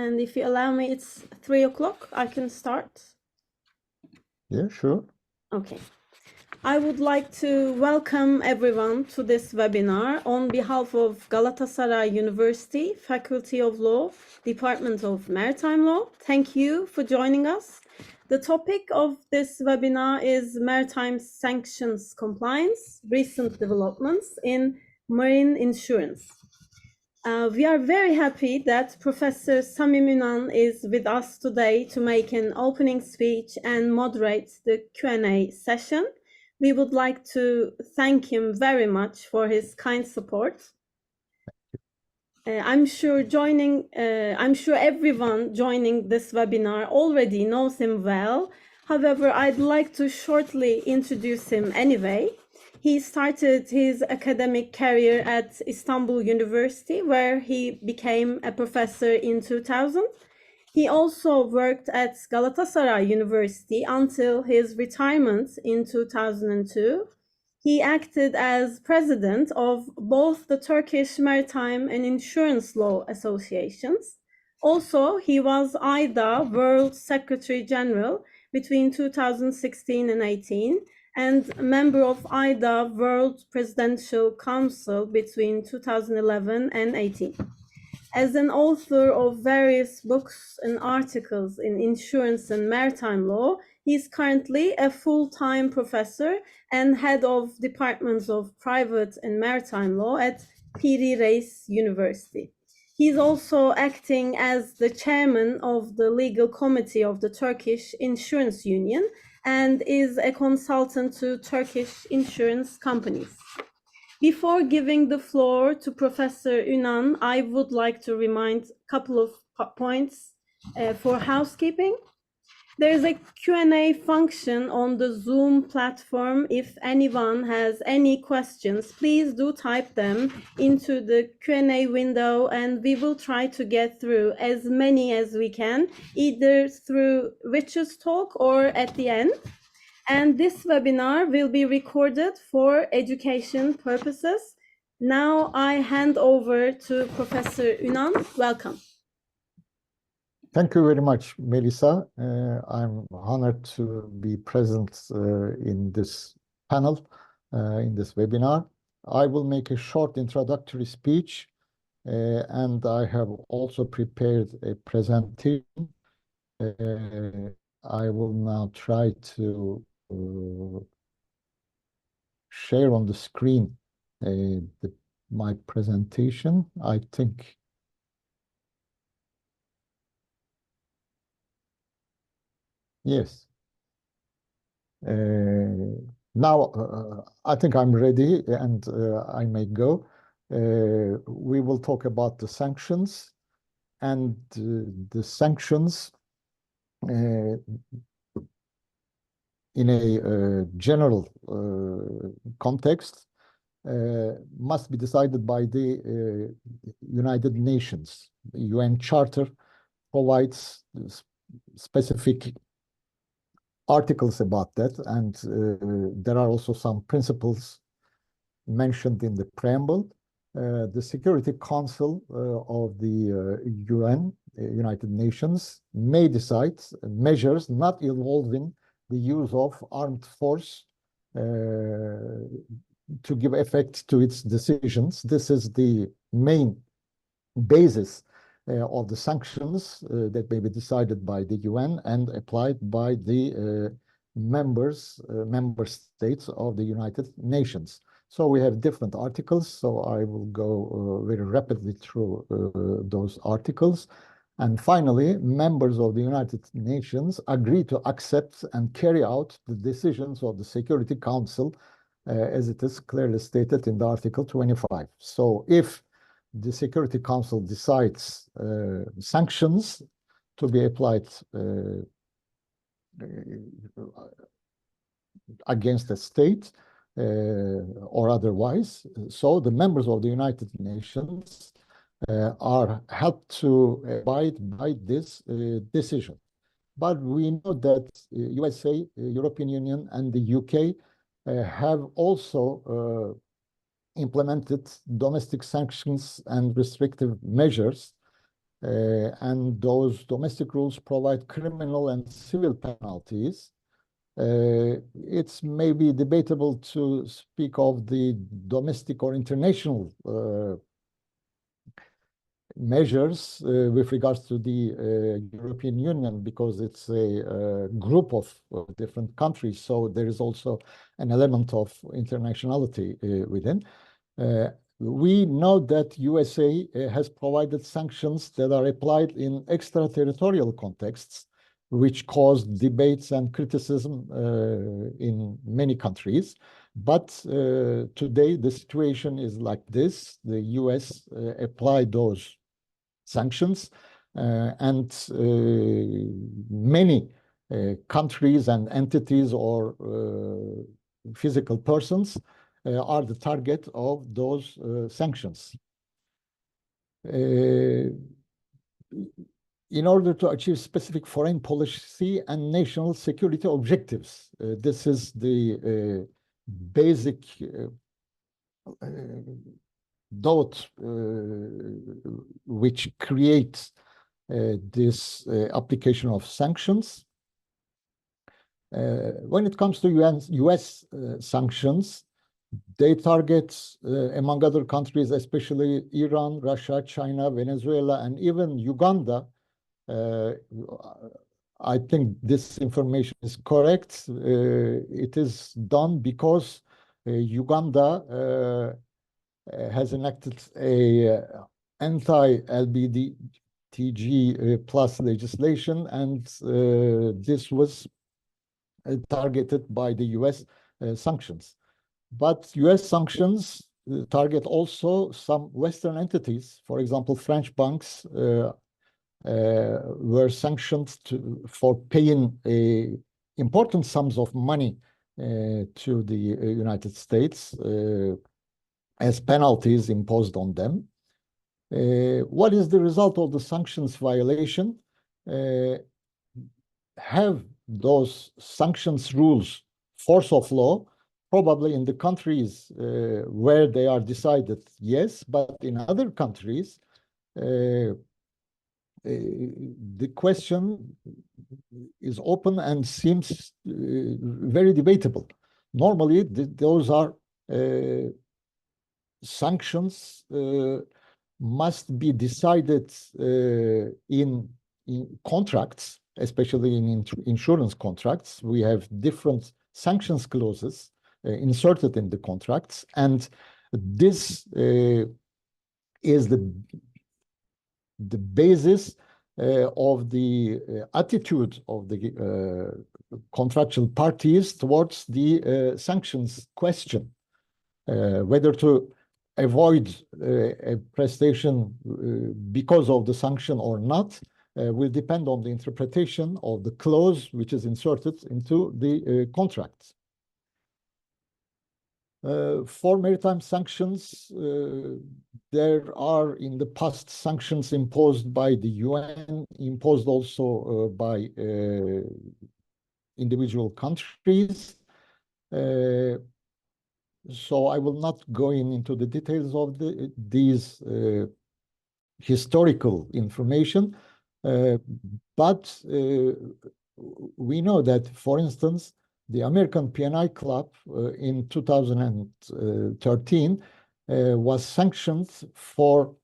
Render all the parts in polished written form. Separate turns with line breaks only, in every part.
and if you allow me, it's 3 o'clock. I can start.
Yeah, sure.
Okay. I would like to welcome everyone to this webinar on behalf of Galatasaray University, Faculty of Law, Department of Maritime Law. Thank you for joining us. The topic of this webinar is Maritime Sanctions Compliance, Recent Developments in Marine Insurance. We are very happy that Professor Samim Ünan is with us today to make an opening speech and moderate the Q&A session. We would like to thank him very much for his kind support. I'm sure everyone joining this webinar already knows him well. However, I'd like to shortly introduce him anyway. He started his academic career at Istanbul University, where he became a professor in 2000. He also worked at Galatasaray University until his retirement in 2002. He acted as president of both the Turkish Maritime and Insurance Law Associations. Also, he was IDA World Secretary General between 2016 and 18, and member of IDA World Presidential Council between 2011 and 18. As an author of various books and articles in insurance and maritime law, he is currently a full-time professor and head of departments of private and maritime law at Piri Reis University. He is also acting as the chairman of the legal committee of the Turkish Insurance Union and is a consultant to Turkish insurance companies. Before giving the floor to Professor Ünan, I would like to remind a couple of points for housekeeping. There is a Q&A function on the Zoom platform. If anyone has any questions, please do type them into the Q&A window and we will try to get through as many as we can, either through Richard's talk or at the end. And this webinar will be recorded for education purposes. Now I hand over to Professor Ünan. Welcome.
Thank you very much, Melisa. I'm honored to be present in this panel, in this webinar. I will make a short introductory speech, and I have also prepared a presentation. I will now try to share on the screen my presentation. I think yes. Now I think I'm ready and I may go. We will talk about the sanctions, and the sanctions in a general context must be decided by the United Nations. The UN Charter provides specific articles about that, and there are also some principles mentioned in the preamble. The Security Council of the UN, United Nations, may decide measures not involving the use of armed force to give effect to its decisions. This is the main basis of the sanctions that may be decided by the UN and applied by the member states of the United Nations. So we have different articles, so I will go very rapidly through those articles. And finally, members of the United Nations agree to accept and carry out the decisions of the Security Council as it is clearly stated in the Article 25. So if the Security Council decides sanctions to be applied against a state or otherwise, so the members of the United Nations are helped to abide by this decision. But we know that USA, European Union, and the UK have also implemented domestic sanctions and restrictive measures and those domestic rules provide criminal and civil penalties. It's maybe debatable to speak of the domestic or international measures with regards to the European Union, because it's a group of different countries. So there is also an element of internationality within. We know that USA has provided sanctions that are applied in extraterritorial contexts, which caused debates and criticism in many countries. But today the situation is like this. The US applied those sanctions, and many countries and entities or physical persons are the target of those sanctions. In order to achieve specific foreign policy and national security objectives, this is the basic dot which creates this application of sanctions. When it comes to US sanctions, they target, among other countries, especially Iran, Russia, China, Venezuela, and even Uganda. I think this information is correct. It is done because Uganda has enacted a anti-LBTG plus legislation, and this was targeted by the US sanctions. But US sanctions target also some Western entities. For example, French banks were sanctioned for paying important sums of money to the United States as penalties imposed on them. What is the result of the sanctions violation? Have those sanctions rules force of law? Probably in the countries where they are decided, yes, but in other countries, the question is open and seems very debatable. Normally, those are sanctions must be decided in contracts, especially in insurance contracts. We have different sanctions clauses inserted in the contracts, and this is the basis of the attitude of the contractual parties towards the sanctions question. Whether to avoid a prestation because of the sanction or not will depend on the interpretation of the clause which is inserted into the contract. For maritime sanctions, there are in the past sanctions imposed by the UN, imposed also by individual countries. So I will not go into the details of these historical information, but we know that, for instance, the American P&I Club in 2013 was sanctioned for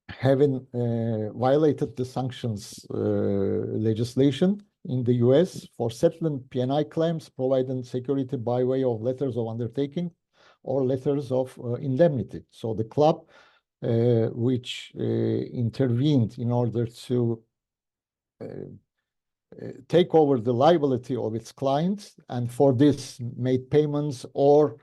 having violated the sanctions legislation in the US for settling P&I claims, providing security by way of letters of undertaking or letters of indemnity. So the club, which intervened in order to take over the liability of its clients, and for this made payments or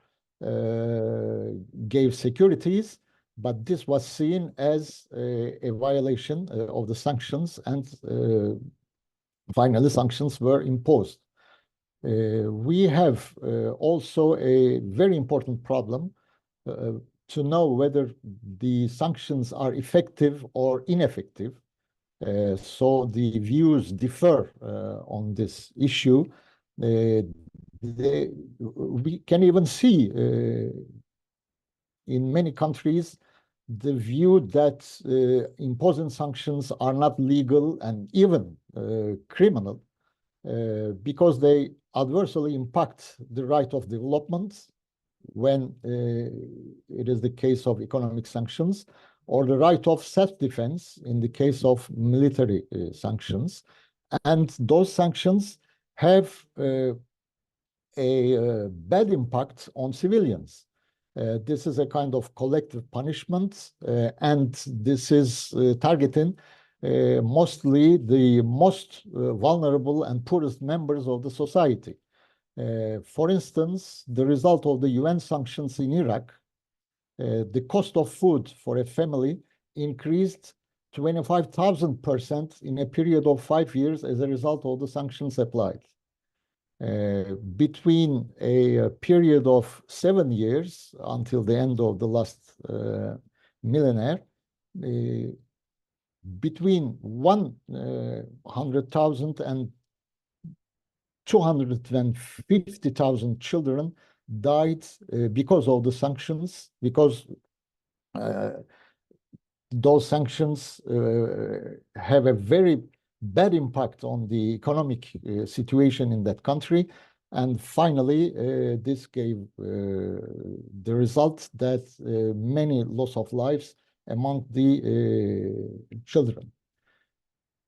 gave securities, but this was seen as a violation of the sanctions, and finally sanctions were imposed. We have also a very important problem to know whether the sanctions are effective or ineffective. So the views differ on this issue. We can even see in many countries the view that imposing sanctions are not legal and even criminal because they adversely impact the right of development when it is the case of economic sanctions, or the right of self-defense in the case of military sanctions. And those sanctions have a bad impact on civilians. This is a kind of collective punishment, and this is targeting mostly the most vulnerable and poorest members of the society. For instance, the result of the UN sanctions in Iraq, the cost of food for a family increased 25,000% in a period of 5 years as a result of the sanctions applied. Between a period of 7 years until the end of the last millennium, between 100,000 and 250,000 children died because of the sanctions, because those sanctions have a very bad impact on the economic situation in that country. And finally, this gave the result that many loss of lives among the children.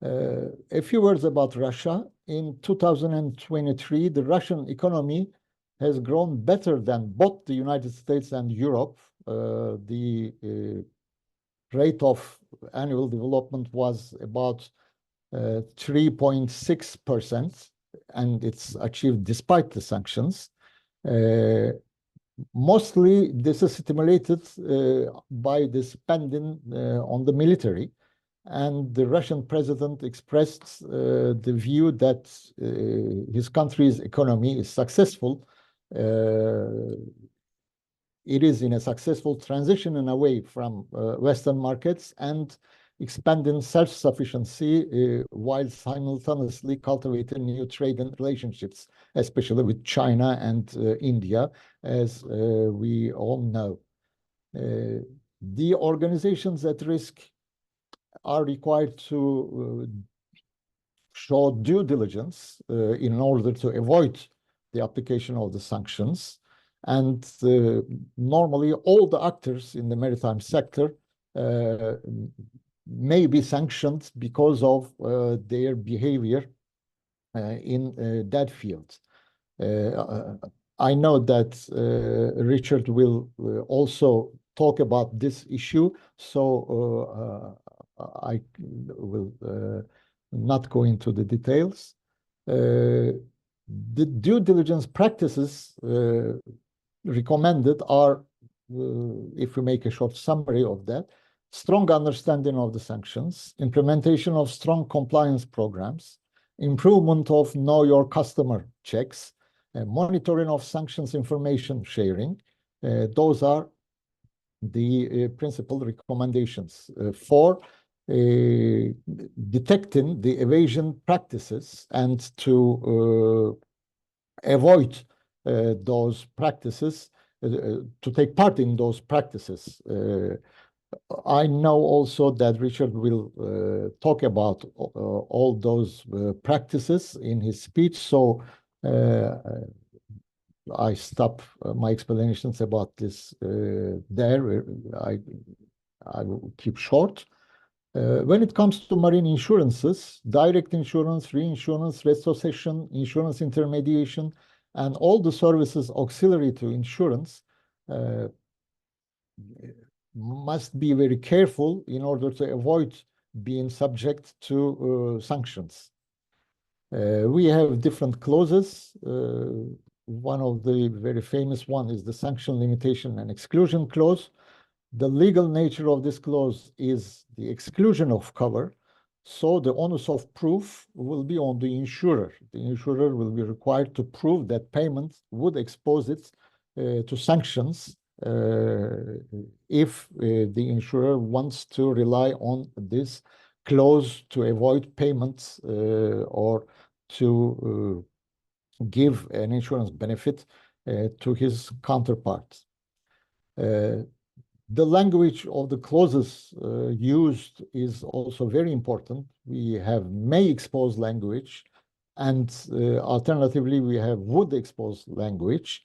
A few words about Russia. In 2023, the Russian economy has grown better than both the United States and Europe. The rate of annual development was about 3.6%, and it's achieved despite the sanctions. Mostly, this is stimulated by the spending on the military. And the Russian president expressed the view that his country's economy is successful. It is in a successful transition and away from Western markets and expanding self-sufficiency while simultaneously cultivating new trade and relationships, especially with China and India, as we all know. The organizations at risk are required to show due diligence in order to avoid the application of the sanctions. And normally, all the actors in the maritime sector may be sanctioned because of their behavior in that field. I know that Richard will also talk about this issue, so I will not go into the details. The due diligence practices recommended are, if we make a short summary of that, strong understanding of the sanctions, implementation of strong compliance programs, improvement of know your customer checks, monitoring of sanctions information sharing. Those are the principal recommendations for detecting the evasion practices and to avoid those practices, to take part in those practices. I know also that Richard will talk about all those practices in his speech, so I stop my explanations about this there. I will keep short. When it comes to marine insurances, direct insurance, reinsurance, retrocession, insurance intermediation, and all the services auxiliary to insurance must be very careful in order to avoid being subject to sanctions. We have different clauses. One of the very famous one is the sanction limitation and exclusion clause. The legal nature of this clause is the exclusion of cover, so the onus of proof will be on the insurer. The insurer will be required to prove that payment would expose it to sanctions if the insurer wants to rely on this clause to avoid payments or to give an insurance benefit to his counterpart. The language of the clauses used is also very important. We have may expose language, and alternatively, we have would expose language.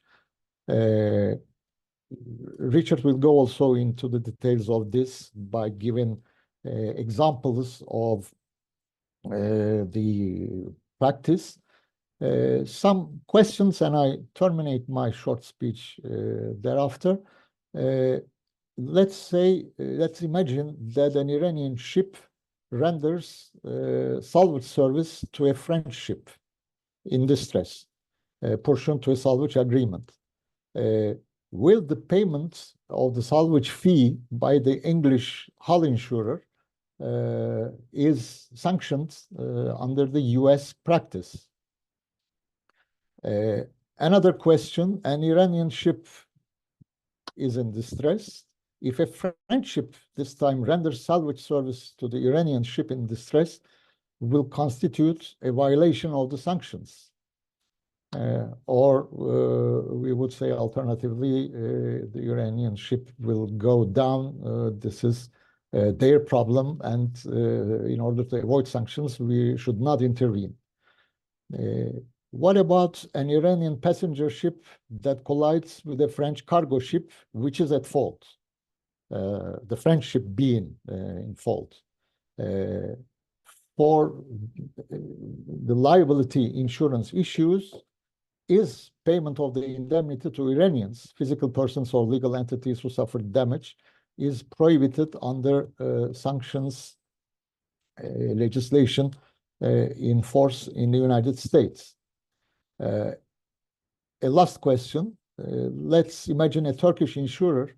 Richard will go also into the details of this by giving examples of the practice. Some questions, and I terminate my short speech thereafter. Let's imagine that an Iranian ship renders salvage service to a French ship in distress, pursuant to a salvage agreement. Will the payment of the salvage fee by the English hull insurer is sanctioned under the US practice? Another question, an Iranian ship is in distress. If a French ship this time renders salvage service to the Iranian ship in distress, will constitute a violation of the sanctions. Or we would say alternatively, the Iranian ship will go down. This is their problem, and in order to avoid sanctions, we should not intervene. What about an Iranian passenger ship that collides with a French cargo ship, which is at fault? The French ship being in fault. For the liability insurance issues, is payment of the indemnity to Iranians, physical persons or legal entities who suffered damage, is prohibited under sanctions legislation in force in the United States. A last question. Let's imagine a Turkish insurer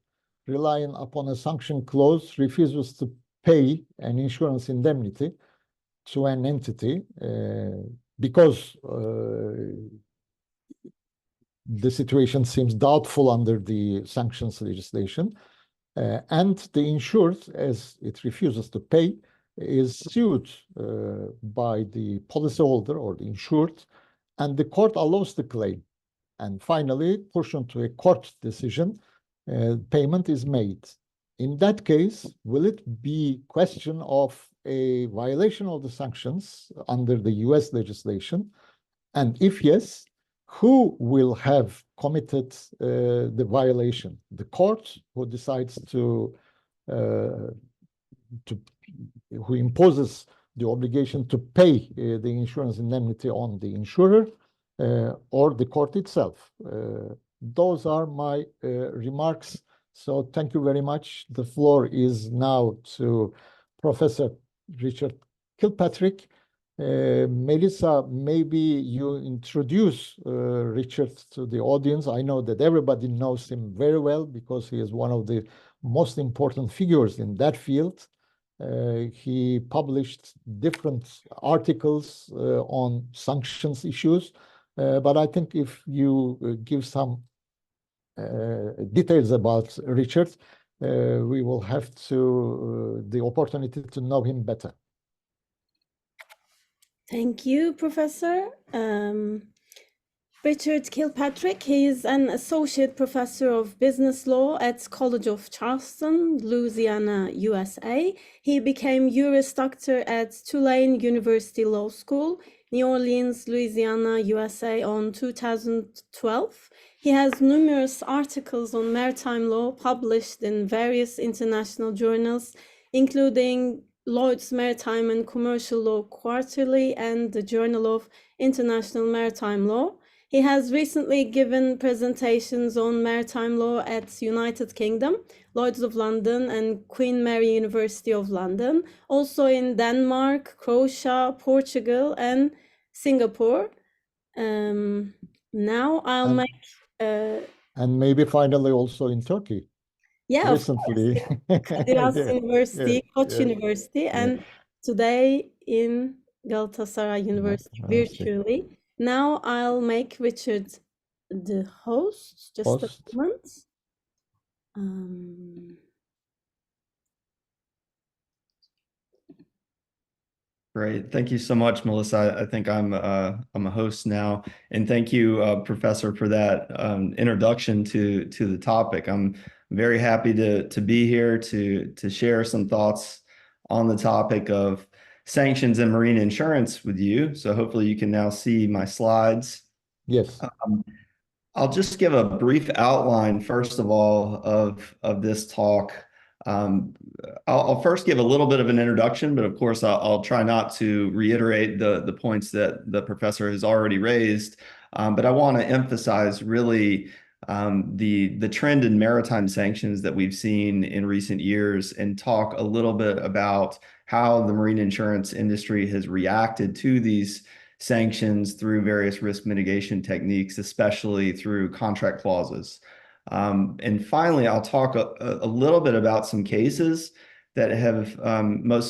relying upon a sanction clause refuses to pay an insurance indemnity to an entity because the situation seems doubtful under the sanctions legislation, and the insured, as it refuses to pay, is sued by the policyholder or the insured, and the court allows the claim. And finally, pursuant to a court decision, payment is made. In that case, will it be question of a violation of the sanctions under the US legislation? And if yes, who will have committed the violation? The court, who decides who imposes the obligation to pay the insurance indemnity on the insurer, or the court itself? Those are my remarks. So thank you very much. The floor is now to Professor Richard Kilpatrick. Melisa, maybe you introduce Richard to the audience. I know that everybody knows him very well because he is one of the most important figures in that field. He published different articles on sanctions issues, but I think if you give some details about Richard, we will have the opportunity to know him better.
Thank you, Professor. Richard Kilpatrick, he is an associate professor of business law at College of Charleston, Louisiana, USA. He became Juris Doctor at Tulane University Law School, New Orleans, Louisiana, USA on 2012. He has numerous articles on maritime law published in various international journals, including Lloyd's Maritime and Commercial Law Quarterly and the Journal of International Maritime Law. He has recently given presentations on maritime law at United Kingdom, Lloyd's of London and Queen Mary University of London, also in Denmark, Croatia, Portugal and Singapore. Now I'll make...
and maybe finally also in Turkey.
Yeah,
recently.
Kadir University, Koç University, and today in Galatasaray University virtually. Now I'll make Richard the host. Just a moment.
Great. Thank you so much, Melisa. I think I'm a host now, and thank you, Professor, for that introduction to the topic. I'm very happy to be here to share some thoughts on the topic of sanctions and marine insurance with you. So hopefully you can now see my slides.
Yes.
I'll just give a brief outline, first of all, of this talk. I'll first give a little bit of an introduction, but of course, I'll try not to reiterate the points that the professor has already raised. But I want to emphasize really the trend in maritime sanctions that we've seen in recent years and talk a little bit about how the marine insurance industry has reacted to these sanctions through various risk mitigation techniques, especially through contract clauses. And finally, I'll talk a little bit about some cases that have,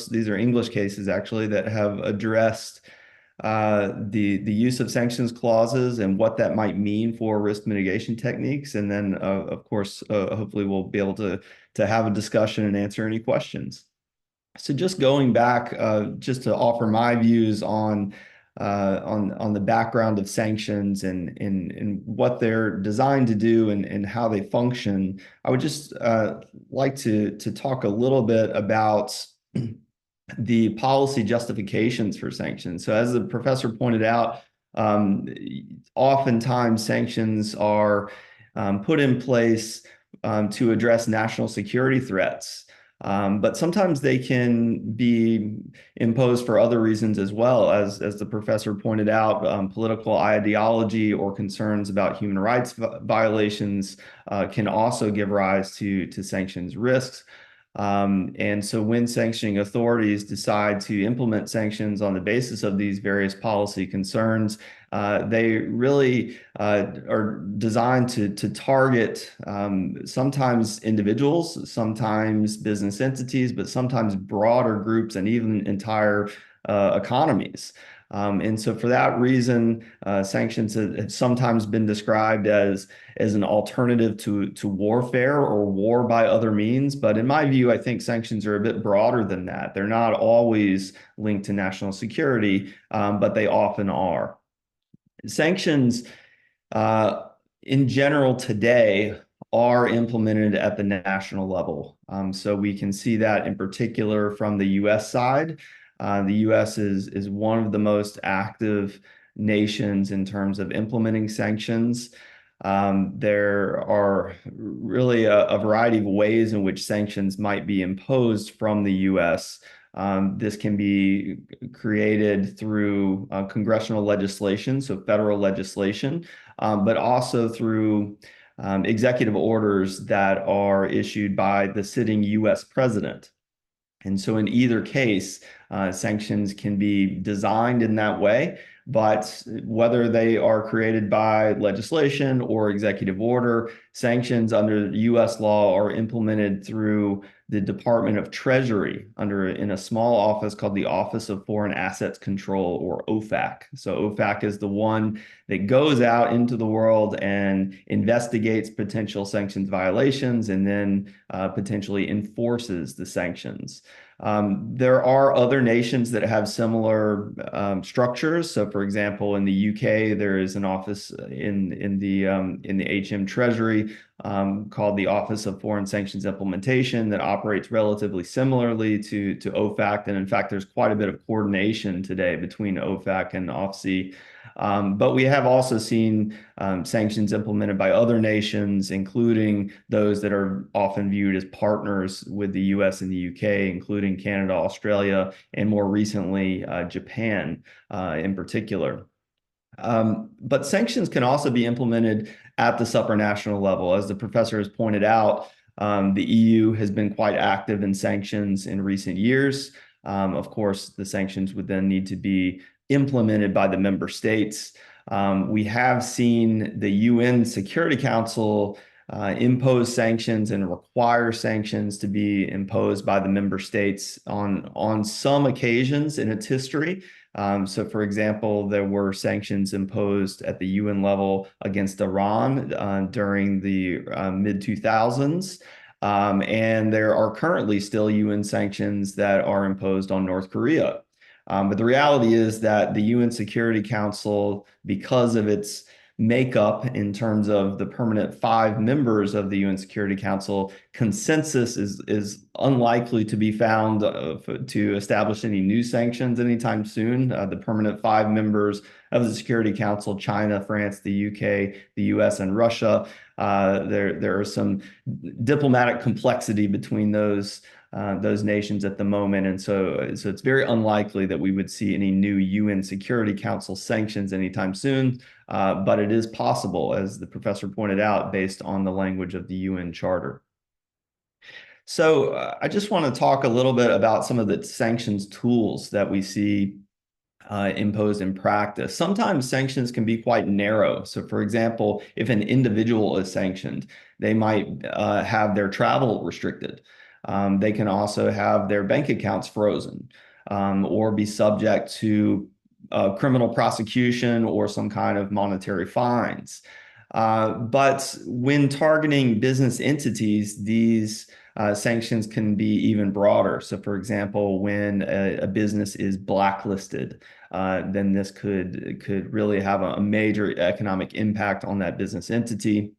these are English cases actually, that have addressed the use of sanctions clauses and what that might mean for risk mitigation techniques. And then, of course, hopefully we'll be able to have a discussion and answer any questions. So just going back, just to offer my views on the background of sanctions and what they're designed to do and how they function, I would just like to talk a little bit about the policy justifications for sanctions. So as the professor pointed out, oftentimes sanctions are put in place to address national security threats. But sometimes they can be imposed for other reasons as well, as the professor pointed out, political ideology or concerns about human rights violations can also give rise to sanctions risks. And so when sanctioning authorities decide to implement sanctions on the basis of these various policy concerns, they really are designed to target sometimes individuals, sometimes business entities, but sometimes broader groups and even entire economies. And so for that reason, sanctions have sometimes been described as an alternative to warfare or war by other means. But in my view, I think sanctions are a bit broader than that. They're not always linked to national security, but they often are. Sanctions, in general today, are implemented at the national level. So we can see that in particular from the U.S. side. The U.S. is one of the most active nations in terms of implementing sanctions. There are really a variety of ways in which sanctions might be imposed from the U.S. This can be created through congressional legislation, so federal legislation, but also through executive orders that are issued by the sitting U.S. president. And so in either case, sanctions can be designed in that way, but whether they are created by legislation or executive order, sanctions under U.S. law are implemented through the Department of Treasury in a small office called the Office of Foreign Assets Control, or OFAC. So OFAC is the one that goes out into the world and investigates potential sanctions violations and then potentially enforces the sanctions. There are other nations that have similar structures. So, for example, in the UK, there is an office in the HM Treasury called the Office of Foreign Sanctions Implementation that operates relatively similarly to OFAC. And in fact, there's quite a bit of coordination today between OFAC and OFSI. But we have also seen sanctions implemented by other nations, including those that are often viewed as partners with the US and the UK, including Canada, Australia, and more recently, Japan in particular. But sanctions can also be implemented at the supranational level. As the professor has pointed out, the EU has been quite active in sanctions in recent years. Of course, the sanctions would then need to be implemented by the member states. We have seen the UN Security Council impose sanctions and require sanctions to be imposed by the member states on some occasions in its history. So, for example, there were sanctions imposed at the UN level against Iran during the mid-2000s. And there are currently still UN sanctions that are imposed on North Korea. But the reality is that the UN Security Council, because of its makeup in terms of the permanent 5 members of the UN Security Council, consensus is unlikely to be found to establish any new sanctions anytime soon. The permanent 5 members of the Security Council, China, France, the UK, the US, and Russia. There are some diplomatic complexity between those nations at the moment, and so it's very unlikely that we would see any new UN Security Council sanctions anytime soon. But it is possible, as the professor pointed out, based on the language of the UN Charter. So I just want to talk a little bit about some of the sanctions tools that we see imposed in practice. Sometimes sanctions can be quite narrow. So for example, if an individual is sanctioned, they might have their travel restricted. They can also have their bank accounts frozen, or be subject to criminal prosecution or some kind of monetary fines. But when targeting business entities, these sanctions can be even broader. So for example, when a business is blacklisted, then this could really have a major economic impact on that business entity.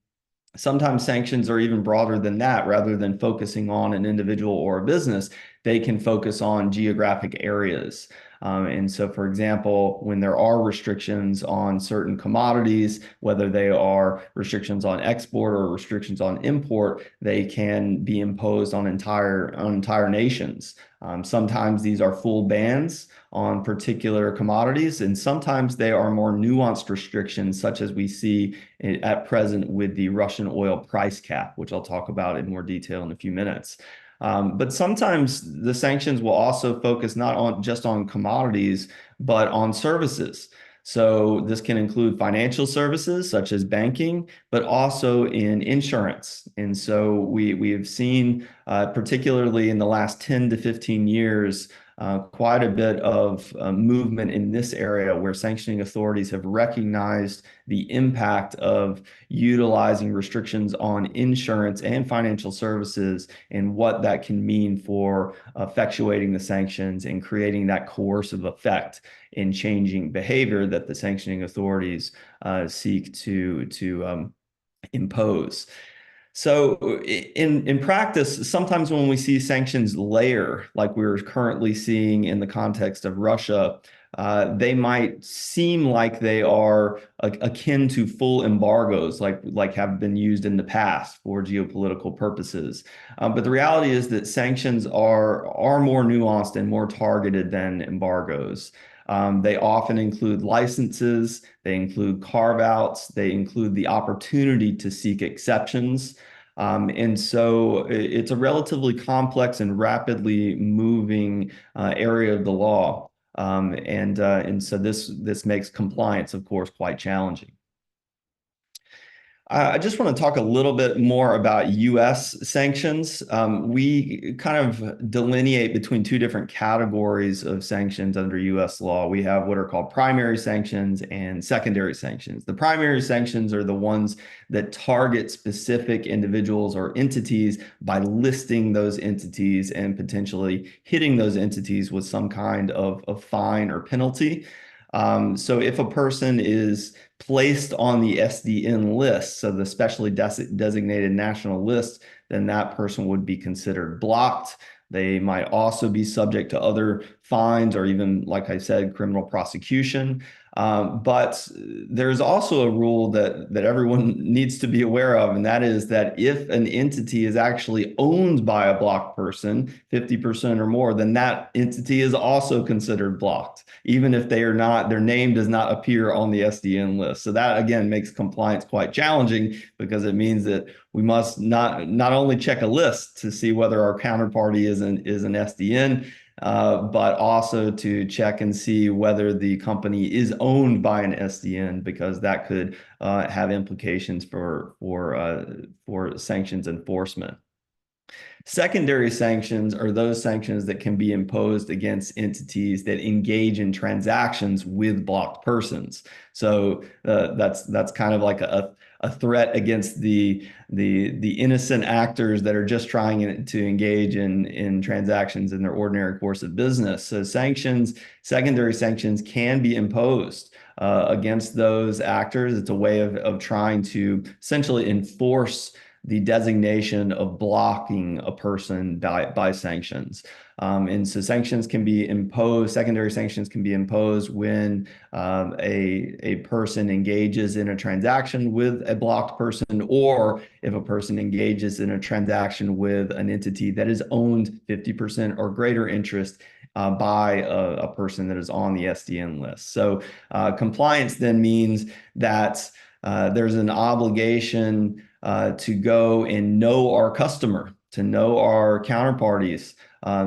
Sometimes sanctions are even broader than that. Rather than focusing on an individual or a business, they can focus on geographic areas. And so, for example, when there are restrictions on certain commodities, whether they are restrictions on export or restrictions on import, they can be imposed on entire nations. Sometimes these are full bans on particular commodities, and sometimes they are more nuanced restrictions, such as we see at present with the Russian oil price cap, which I'll talk about in more detail in a few minutes. But sometimes the sanctions will also focus not just on commodities, but on services. So this can include financial services such as banking, but also in insurance. And so we have seen, particularly in the last 10 to 15 years, quite a bit of movement in this area where sanctioning authorities have recognized the impact of utilizing restrictions on insurance and financial services and what that can mean for effectuating the sanctions and creating that coercive effect in changing behavior that the sanctioning authorities seek to impose. So in practice, sometimes when we see sanctions layer, like we're currently seeing in the context of Russia, they might seem like they are akin to full embargoes, like have been used in the past for geopolitical purposes. But the reality is that sanctions are more nuanced and more targeted than embargoes. They often include licenses, they include carve-outs, they include the opportunity to seek exceptions. And so it's a relatively complex and rapidly moving area of the law. And so this makes compliance, of course, quite challenging. I just want to talk a little bit more about U.S. sanctions. We kind of delineate between 2 different categories of sanctions under U.S. law. We have what are called primary sanctions and secondary sanctions. The primary sanctions are the ones that target specific individuals or entities by listing those entities and potentially hitting those entities with some kind of fine or penalty. So if a person is placed on the SDN list, so the specially designated national list, then that person would be considered blocked. They might also be subject to other fines or even, like I said, criminal prosecution. But there's also a rule that everyone needs to be aware of, and that is that if an entity is actually owned by a blocked person, 50% or more, then that entity is also considered blocked, even if they are not, their name does not appear on the SDN list. So that again makes compliance quite challenging, because it means that we must not only check a list to see whether our counterparty is an SDN, but also to check and see whether the company is owned by an SDN, because that could have implications for sanctions enforcement. Secondary sanctions are those sanctions that can be imposed against entities that engage in transactions with blocked persons. So that's kind of like a threat against the innocent actors that are just trying to engage in transactions in their ordinary course of business. So secondary sanctions can be imposed against those actors. It's a way of trying to essentially enforce the designation of blocking a person by sanctions. And so sanctions can be imposed, secondary sanctions can be imposed when a person engages in a transaction with a blocked person, or if a person engages in a transaction with an entity that is owned 50% or greater interest by a person that is on the SDN list. So compliance then means that there's an obligation to go and know our customer, to know our counterparties,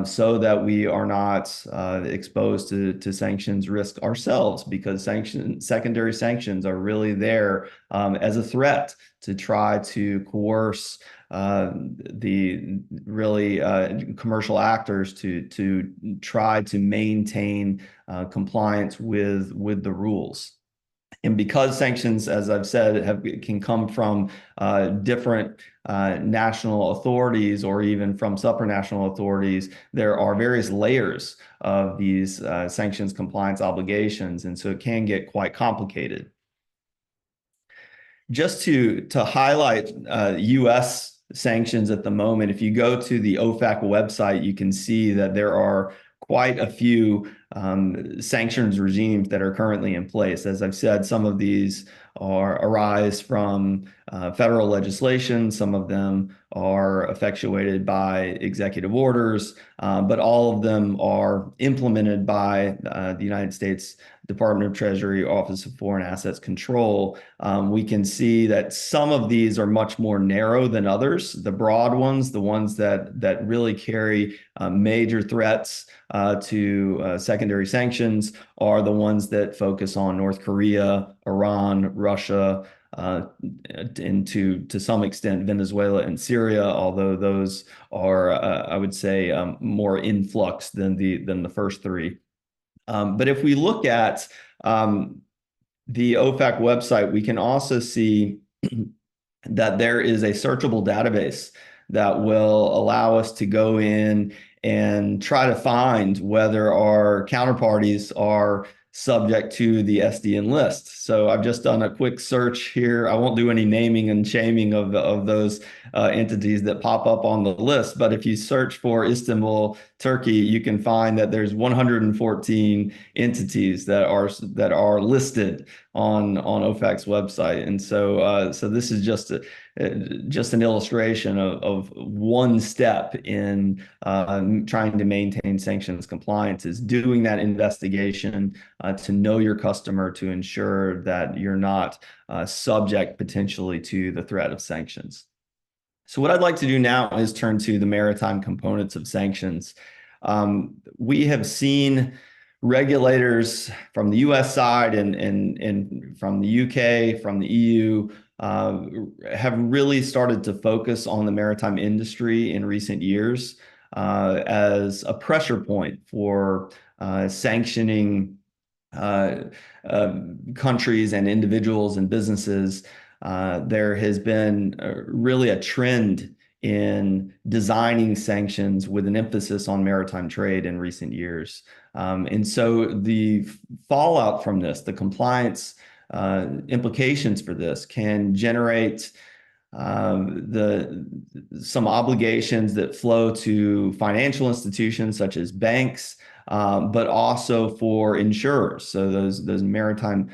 so that we are not exposed to sanctions risk ourselves, because secondary sanctions are really there as a threat to try to coerce the really commercial actors to try to maintain compliance with the rules. And because sanctions, as I've said, can come from different national authorities or even from supranational authorities, there are various layers of these sanctions compliance obligations, and so it can get quite complicated. Just to highlight U.S. sanctions at the moment, if you go to the OFAC website, you can see that there are quite a few sanctions regimes that are currently in place. As I've said, some of these arise from federal legislation. Some of them are effectuated by executive orders, but all of them are implemented by the United States Department of Treasury, Office of Foreign Assets Control. We can see that some of these are much more narrow than others. The broad ones, the ones that really carry major threats to secondary sanctions, are the ones that focus on North Korea, Iran, Russia, and to some extent Venezuela and Syria, although those are, I would say, more influx than the first three. But if we look at the OFAC website, we can also see that there is a searchable database that will allow us to go in and try to find whether our counterparties are subject to the SDN list. So I've just done a quick search here. I won't do any naming and shaming of those entities that pop up on the list. But if you search for Istanbul, Turkey, you can find that there's 114 entities that are listed on OFAC's website. And so this is just an illustration of one step in trying to maintain sanctions compliance, is doing that investigation to know your customer, to ensure that you're not subject potentially to the threat of sanctions. So what I'd like to do now is turn to the maritime components of sanctions. We have seen regulators from the US side and from the UK, from the EU, have really started to focus on the maritime industry in recent years as a pressure point for sanctioning countries and individuals and businesses. There has been really a trend in designing sanctions with an emphasis on maritime trade in recent years. And so the fallout from this, the compliance implications for this, can generate some obligations that flow to financial institutions such as banks, but also for insurers. So those maritime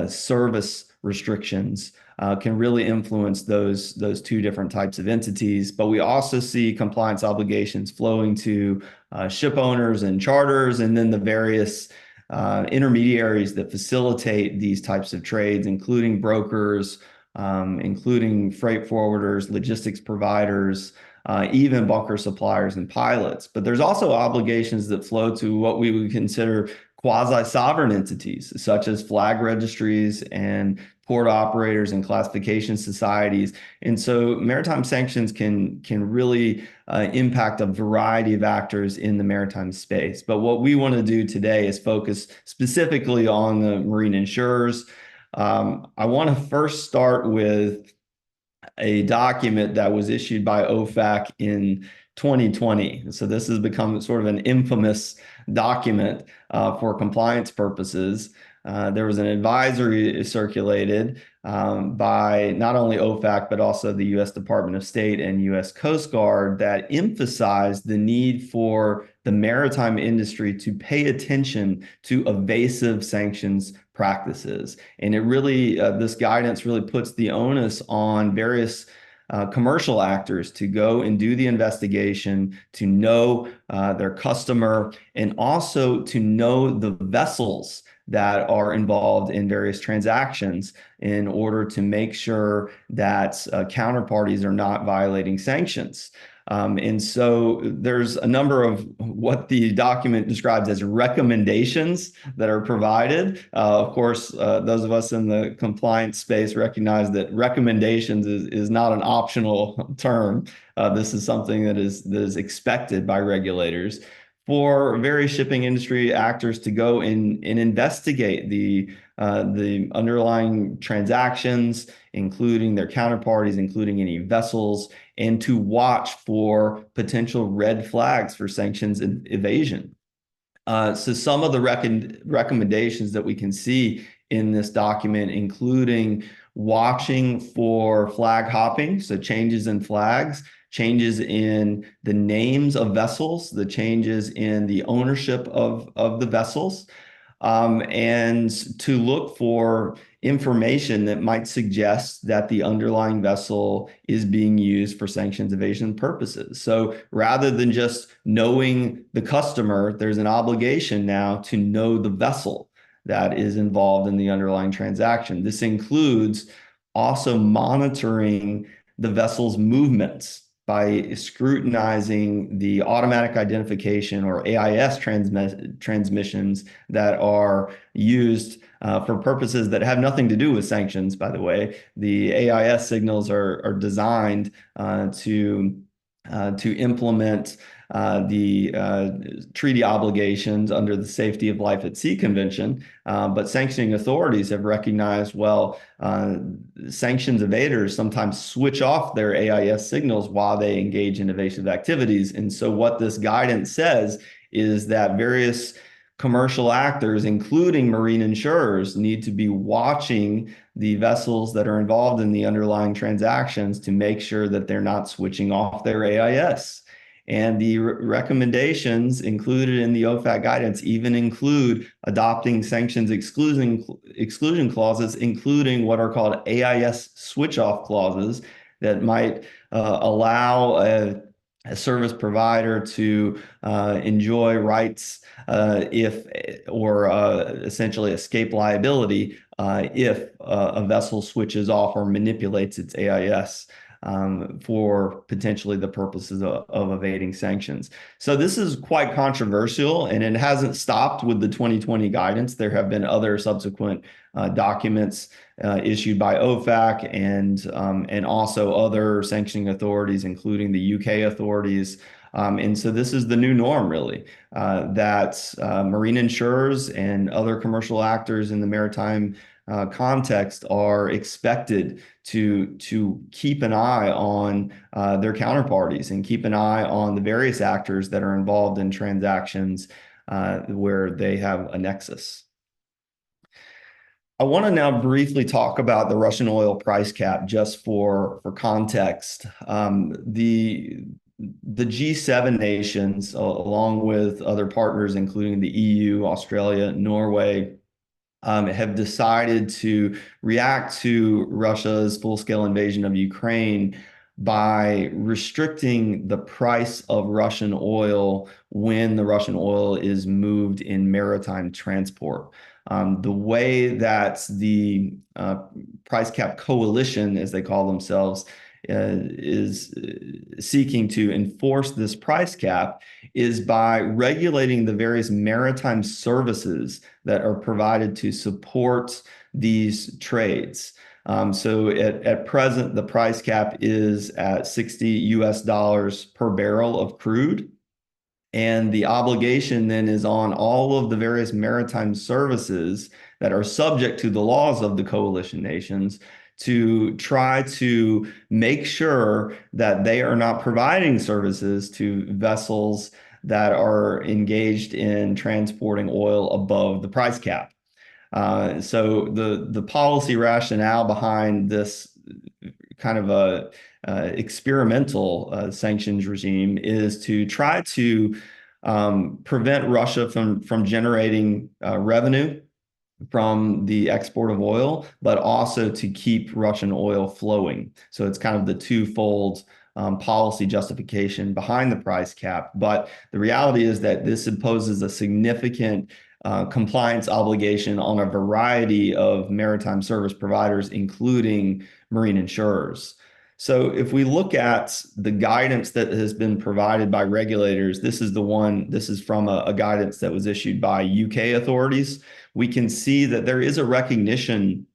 service restrictions can really influence those two different types of entities. But we also see compliance obligations flowing to ship owners and charters, and then the various intermediaries that facilitate these types of trades, including brokers, including freight forwarders, logistics providers, even bunker suppliers and pilots. But there's also obligations that flow to what we would consider quasi-sovereign entities, such as flag registries and port operators and classification societies. And so maritime sanctions can really impact a variety of actors in the maritime space. But what we want to do today is focus specifically on the marine insurers. I want to first start with a document that was issued by OFAC in 2020. So this has become sort of an infamous document for compliance purposes. There was an advisory circulated by not only OFAC, but also the U.S. Department of State and U.S. Coast Guard that emphasized the need for the maritime industry to pay attention to evasive sanctions practices. And it really, this guidance really puts the onus on various commercial actors to go and do the investigation, to know their customer, and also to know the vessels that are involved in various transactions in order to make sure that counterparties are not violating sanctions. And so there's a number of what the document describes as recommendations that are provided. Of course, those of us in the compliance space recognize that recommendations is not an optional term. This is something that is expected by regulators for various shipping industry actors to go and investigate the underlying transactions, including their counterparties, including any vessels, and to watch for potential red flags for sanctions evasion. So some of the recommendations that we can see in this document, including watching for flag hopping, so changes in flags, changes in the names of vessels, the changes in the ownership of the vessels, and to look for information that might suggest that the underlying vessel is being used for sanctions evasion purposes. So rather than just knowing the customer, there's an obligation now to know the vessel that is involved in the underlying transaction. This includes also monitoring the vessel's movements by scrutinizing the automatic identification or AIS transmissions that are used for purposes that have nothing to do with sanctions, by the way. The AIS signals are designed to implement the treaty obligations under the Safety of Life at Sea Convention, but sanctioning authorities have recognized, well, sanctions evaders sometimes switch off their AIS signals while they engage in evasive activities. And so what this guidance says is that various commercial actors, including marine insurers, need to be watching the vessels that are involved in the underlying transactions to make sure that they're not switching off their AIS. And the recommendations included in the OFAC guidance even include adopting sanctions exclusion clauses, including what are called AIS switch-off clauses that might allow a service provider to enjoy rights essentially escape liability if a vessel switches off or manipulates its AIS. For potentially the purposes of evading sanctions. So this is quite controversial, and it hasn't stopped with the 2020 guidance. There have been other subsequent documents issued by OFAC and also other sanctioning authorities, including the UK authorities. And so this is the new norm, really, that marine insurers and other commercial actors in the maritime context are expected to keep an eye on their counterparties and keep an eye on the various actors that are involved in transactions where they have a nexus. I want to now briefly talk about the Russian oil price cap just for context. The G7 nations, along with other partners, including the EU, Australia, Norway, have decided to react to Russia's full-scale invasion of Ukraine by restricting the price of Russian oil when the Russian oil is moved in maritime transport. The way that the price cap coalition, as they call themselves, is seeking to enforce this price cap is by regulating the various maritime services that are provided to support these trades. So at present, the price cap is at $60 per barrel of crude. And the obligation then is on all of the various maritime services that are subject to the laws of the coalition nations to try to make sure that they are not providing services to vessels that are engaged in transporting oil above the price cap. So the policy rationale behind this kind of a experimental sanctions regime is to try to prevent Russia from generating revenue from the export of oil, but also to keep Russian oil flowing. So it's kind of the twofold policy justification behind the price cap. But the reality is that this imposes a significant compliance obligation on a variety of maritime service providers, including marine insurers. So if we look at the guidance that has been provided by regulators, this is from a guidance that was issued by UK authorities. We can see that there is a recognition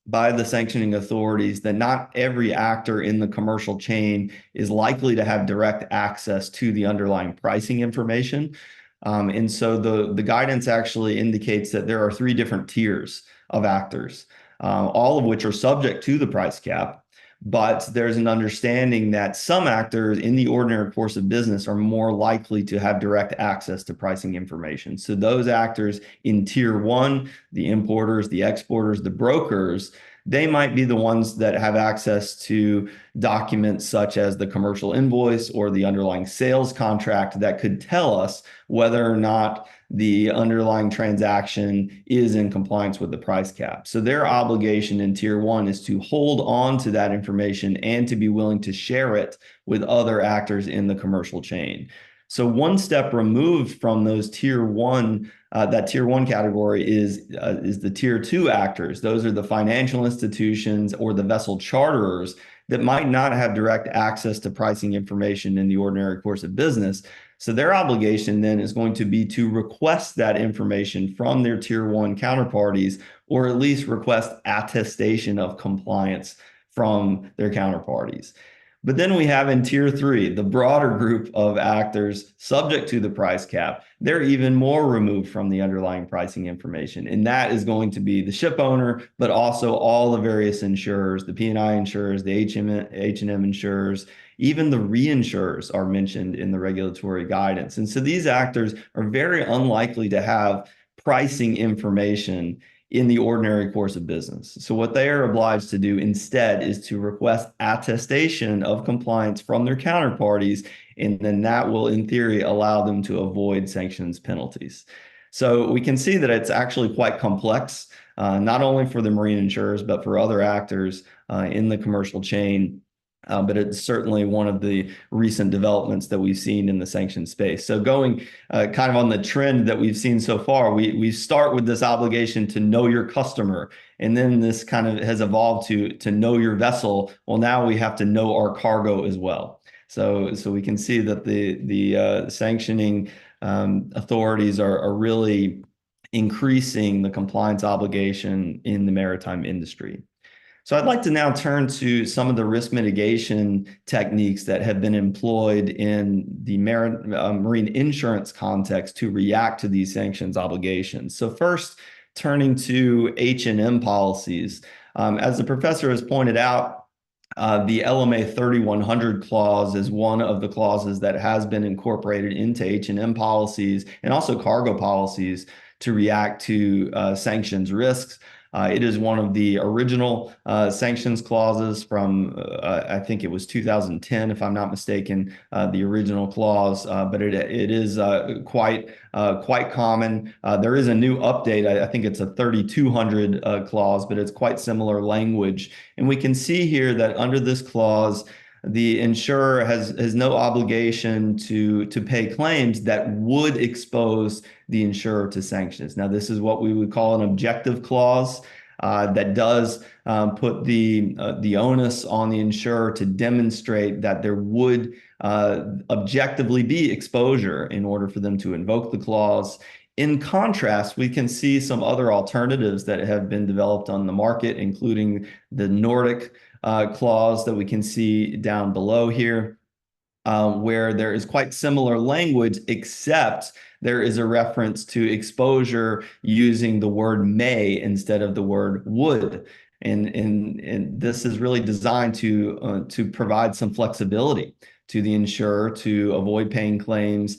by the sanctioning authorities that not every actor in the commercial chain is likely to have direct access to the underlying pricing information. And so the guidance actually indicates that there are 3 different tiers of actors, all of which are subject to the price cap. But there's an understanding that some actors in the ordinary course of business are more likely to have direct access to pricing information. So those actors in tier 1, the importers, the exporters, the brokers, they might be the ones that have access to documents such as the commercial invoice or the underlying sales contract that could tell us whether or not the underlying transaction is in compliance with the price cap. So their obligation in tier 1 is to hold on to that information and to be willing to share it with other actors in the commercial chain. So one step removed from those tier 1, that tier 1 category is the tier 2 actors. Those are the financial institutions or the vessel charterers that might not have direct access to pricing information in the ordinary course of business. So their obligation then is going to be to request that information from their tier 1 counterparties, or at least request attestation of compliance from their counterparties. But then we have in tier 3, the broader group of actors subject to the price cap. They're even more removed from the underlying pricing information. And that is going to be the ship owner, but also all the various insurers, the P&I insurers, the H&M insurers, even the reinsurers are mentioned in the regulatory guidance. And so these actors are very unlikely to have pricing information in the ordinary course of business. So what they are obliged to do instead is to request attestation of compliance from their counterparties, and then that will, in theory, allow them to avoid sanctions penalties. So we can see that it's actually quite complex, not only for the marine insurers, but for other actors in the commercial chain. But it's certainly one of the recent developments that we've seen in the sanction space. So going kind of on the trend that we've seen so far, we start with this obligation to know your customer, and then this kind of has evolved to know your vessel. Well, now we have to know our cargo as well. So we can see that the sanctioning authorities are really increasing the compliance obligation in the maritime industry. So I'd like to now turn to some of the risk mitigation techniques that have been employed in the marine insurance context to react to these sanctions obligations. So first, turning to H&M policies. As the professor has pointed out, the LMA 3100 clause is one of the clauses that has been incorporated into H&M policies and also cargo policies to react to sanctions risks. It is one of the original sanctions clauses from, I think it was 2010, if I'm not mistaken, the original clause, but it is quite common. There is a new update. I think it's a 3200 clause, but it's quite similar language. And we can see here that under this clause, the insurer has no obligation to pay claims that would expose the insurer to sanctions. Now, this is what we would call an objective clause. that does put the onus on the insurer to demonstrate that there would objectively be exposure in order for them to invoke the clause. In contrast, we can see some other alternatives that have been developed on the market, including the Nordic clause that we can see down below here, where there is quite similar language, except there is a reference to exposure using the word may instead of the word would. And this is really designed to provide some flexibility to the insurer to avoid paying claims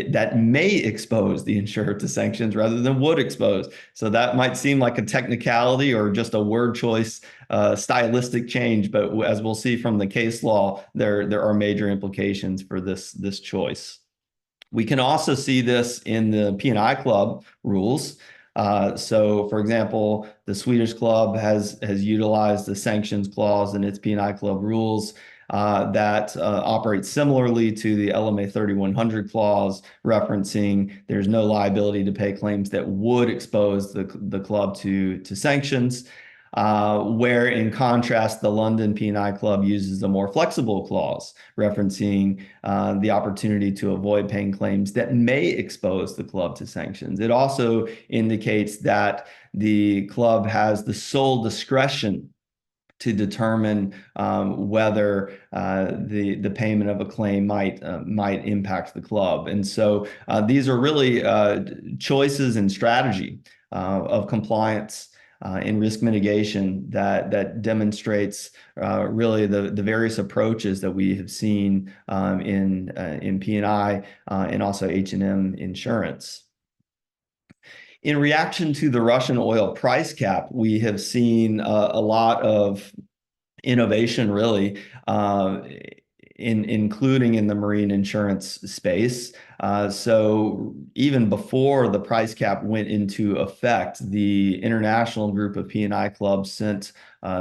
that may expose the insurer to sanctions rather than would expose. So that might seem like a technicality or just a word choice, stylistic change, but as we'll see from the case law, there are major implications for this choice. We can also see this in the P&I Club rules. So, for example, the Swedish club has utilized the sanctions clause in its P&I Club rules that operates similarly to the LMA 3100 clause, referencing there's no liability to pay claims that would expose the club to sanctions. Where in contrast, the London P&I Club uses a more flexible clause, referencing the opportunity to avoid paying claims that may expose the club to sanctions. It also indicates that the club has the sole discretion to determine whether the payment of a claim might impact the club. And so these are really choices and strategy of compliance in risk mitigation that demonstrates really the various approaches that we have seen in P&I and also H&M insurance. In reaction to the Russian oil price cap, we have seen a lot of innovation, really, including in the marine insurance space. So even before the price cap went into effect, the international group of P&I clubs sent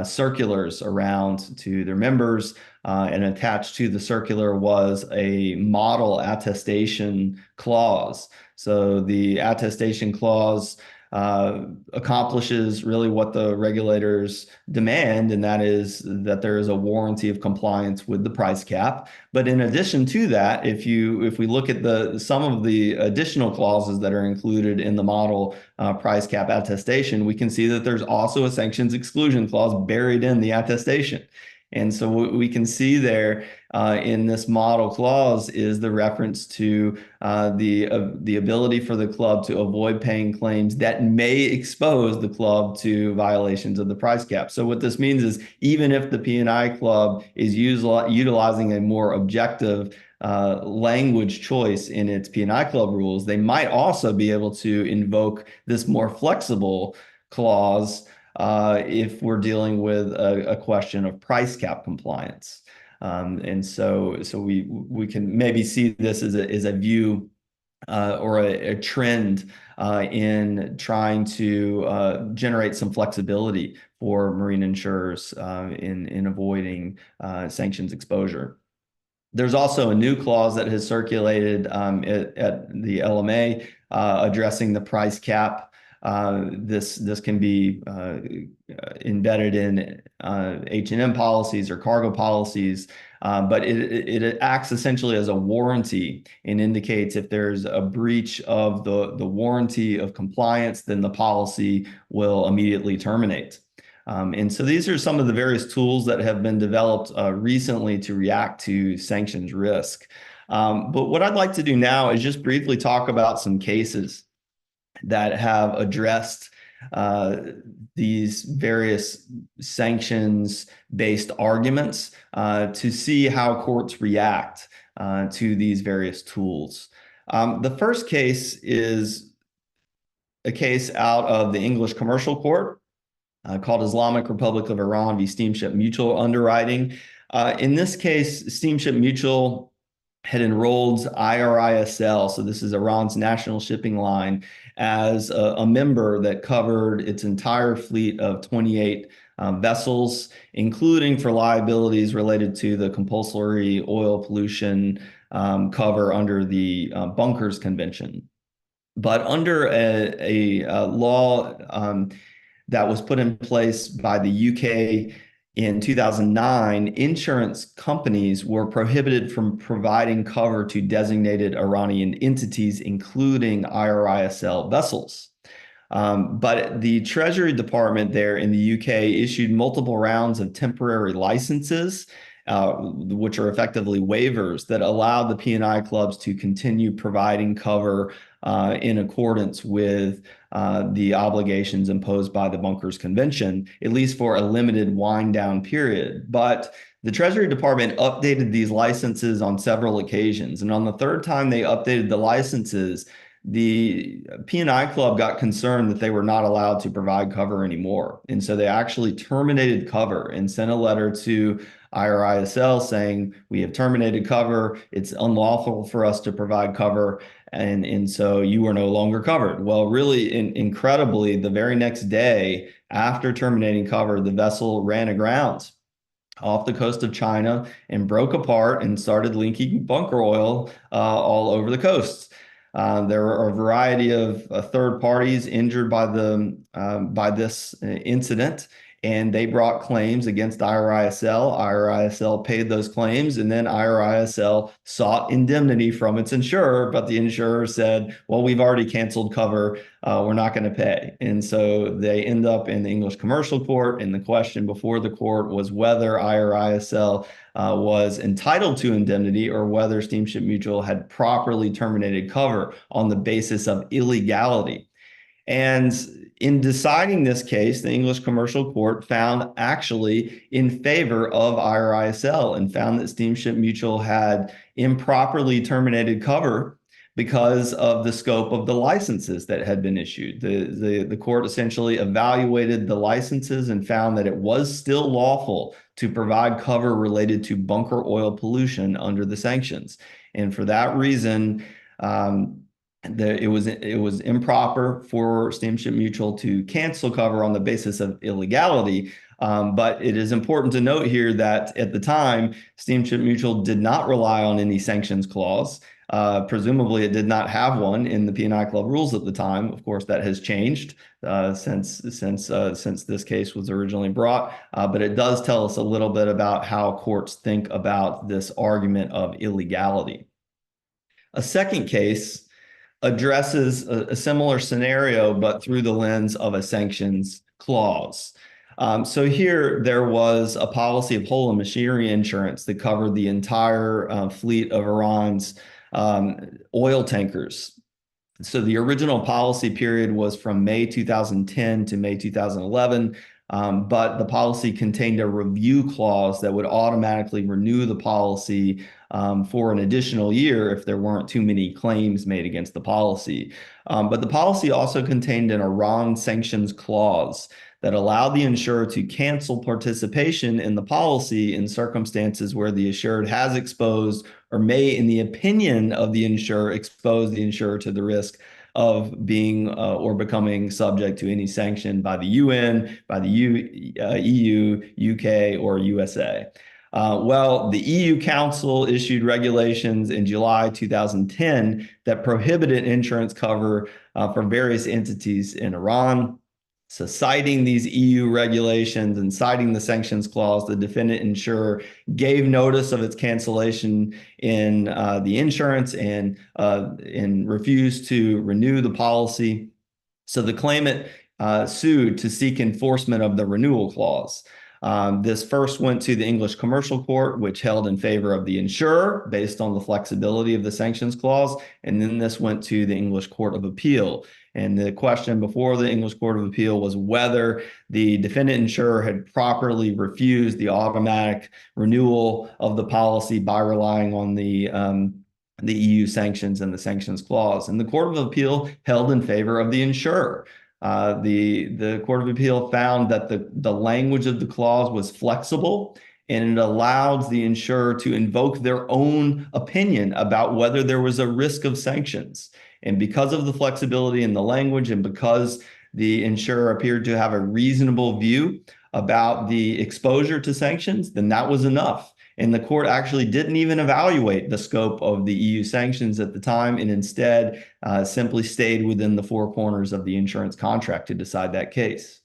circulars around to their members, and attached to the circular was a model attestation clause. So the attestation clause accomplishes really what the regulators demand, and that is that there is a warranty of compliance with the price cap. But in addition to that, if we look at some of the additional clauses that are included in the model price cap attestation, we can see that there's also a sanctions exclusion clause buried in the attestation. And so what we can see there in this model clause is the reference to the ability for the club to avoid paying claims that may expose the club to violations of the price cap. So what this means is even if the P&I club is utilizing a more objective language choice in its P&I club rules, they might also be able to invoke this more flexible clause if we're dealing with a question of price cap compliance. And so we can maybe see this as a view or a trend in trying to generate some flexibility for marine insurers in avoiding sanctions exposure. There's also a new clause that has circulated at the LMA addressing the price cap. This can be embedded in H&M policies or cargo policies, but it acts essentially as a warranty and indicates if there's a breach of the warranty of compliance, then the policy will immediately terminate. And so these are some of the various tools that have been developed recently to react to sanctions risk. But what I'd like to do now is just briefly talk about some cases that have addressed these various sanctions-based arguments to see how courts react to these various tools. The first case is a case out of the English Commercial Court called Islamic Republic of Iran v. Steamship Mutual Underwriting. In this case, Steamship Mutual had enrolled IRISL, so this is Iran's national shipping line, as a member that covered its entire fleet of 28 vessels, including for liabilities related to the compulsory oil pollution cover under the Bunkers Convention. But under a law that was put in place by the UK in 2009, insurance companies were prohibited from providing cover to designated Iranian entities, including IRISL vessels. But the Treasury Department there in the UK issued multiple rounds of temporary licenses, which are effectively waivers that allowed the P&I clubs to continue providing cover in accordance with the obligations imposed by the Bunkers Convention, at least for a limited wind down period. But the Treasury Department updated these licenses on several occasions. And on the third time they updated the licenses, the P&I club got concerned that they were not allowed to provide cover anymore. And so they actually terminated cover and sent a letter to IRISL saying, we have terminated cover. It's unlawful for us to provide cover. And so you are no longer covered. Well, really incredibly, the very next day after terminating cover, the vessel ran aground off the coast of China and broke apart and started leaking bunker oil all over the coast. There are a variety of third parties injured by this incident, and they brought claims against IRISL. IRISL paid those claims, and then IRISL sought indemnity from its insurer, but the insurer said, well, we've already canceled cover. We're not going to pay. And so they end up in the English Commercial Court, and the question before the court was whether IRISL was entitled to indemnity or whether Steamship Mutual had properly terminated cover on the basis of illegality. And in deciding this case, the English Commercial Court found actually in favor of IRISL and found that Steamship Mutual had improperly terminated cover because of the scope of the licenses that had been issued. The court essentially evaluated the licenses and found that it was still lawful to provide cover related to bunker oil pollution under the sanctions. And for that reason, it was improper for Steamship Mutual to cancel cover on the basis of illegality. But it is important to note here that at the time, Steamship Mutual did not rely on any sanctions clause. Presumably, it did not have one in the P&I Club rules at the time. Of course, that has changed since this case was originally brought. But it does tell us a little bit about how courts think about this argument of illegality. A second case addresses a similar scenario, but through the lens of a sanctions clause. So here there was a policy of hull and machinery insurance that covered the entire fleet of Iran's oil tankers. So the original policy period was from May 2010 to May 2011, but the policy contained a review clause that would automatically renew the policy for an additional year if there weren't too many claims made against the policy. But the policy also contained an Iran sanctions clause that allowed the insurer to cancel participation in the policy in circumstances where the assured has exposed or may, in the opinion of the insurer, expose the insurer to the risk of being or becoming subject to any sanction by the UN, by the EU, UK, or USA. Well, the EU Council issued regulations in July 2010 that prohibited insurance cover for various entities in Iran. So citing these EU regulations and citing the sanctions clause, the defendant insurer gave notice of its cancellation in the insurance and refused to renew the policy. So the claimant sued to seek enforcement of the renewal clause. This first went to the English Commercial Court, which held in favor of the insurer based on the flexibility of the sanctions clause. And then this went to the English Court of Appeal. And the question before the English Court of Appeal was whether the defendant insurer had properly refused the automatic renewal of the policy by relying on the EU sanctions and the sanctions clause. And the Court of Appeal held in favor of the insurer. The Court of Appeal found that the language of the clause was flexible and it allowed the insurer to invoke their own opinion about whether there was a risk of sanctions. And because of the flexibility in the language and because the insurer appeared to have a reasonable view about the exposure to sanctions, then that was enough. And the court actually didn't even evaluate the scope of the EU sanctions at the time and instead simply stayed within the four corners of the insurance contract to decide that case.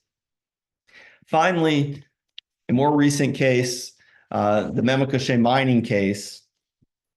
Finally, a more recent case, the Memukashe mining case,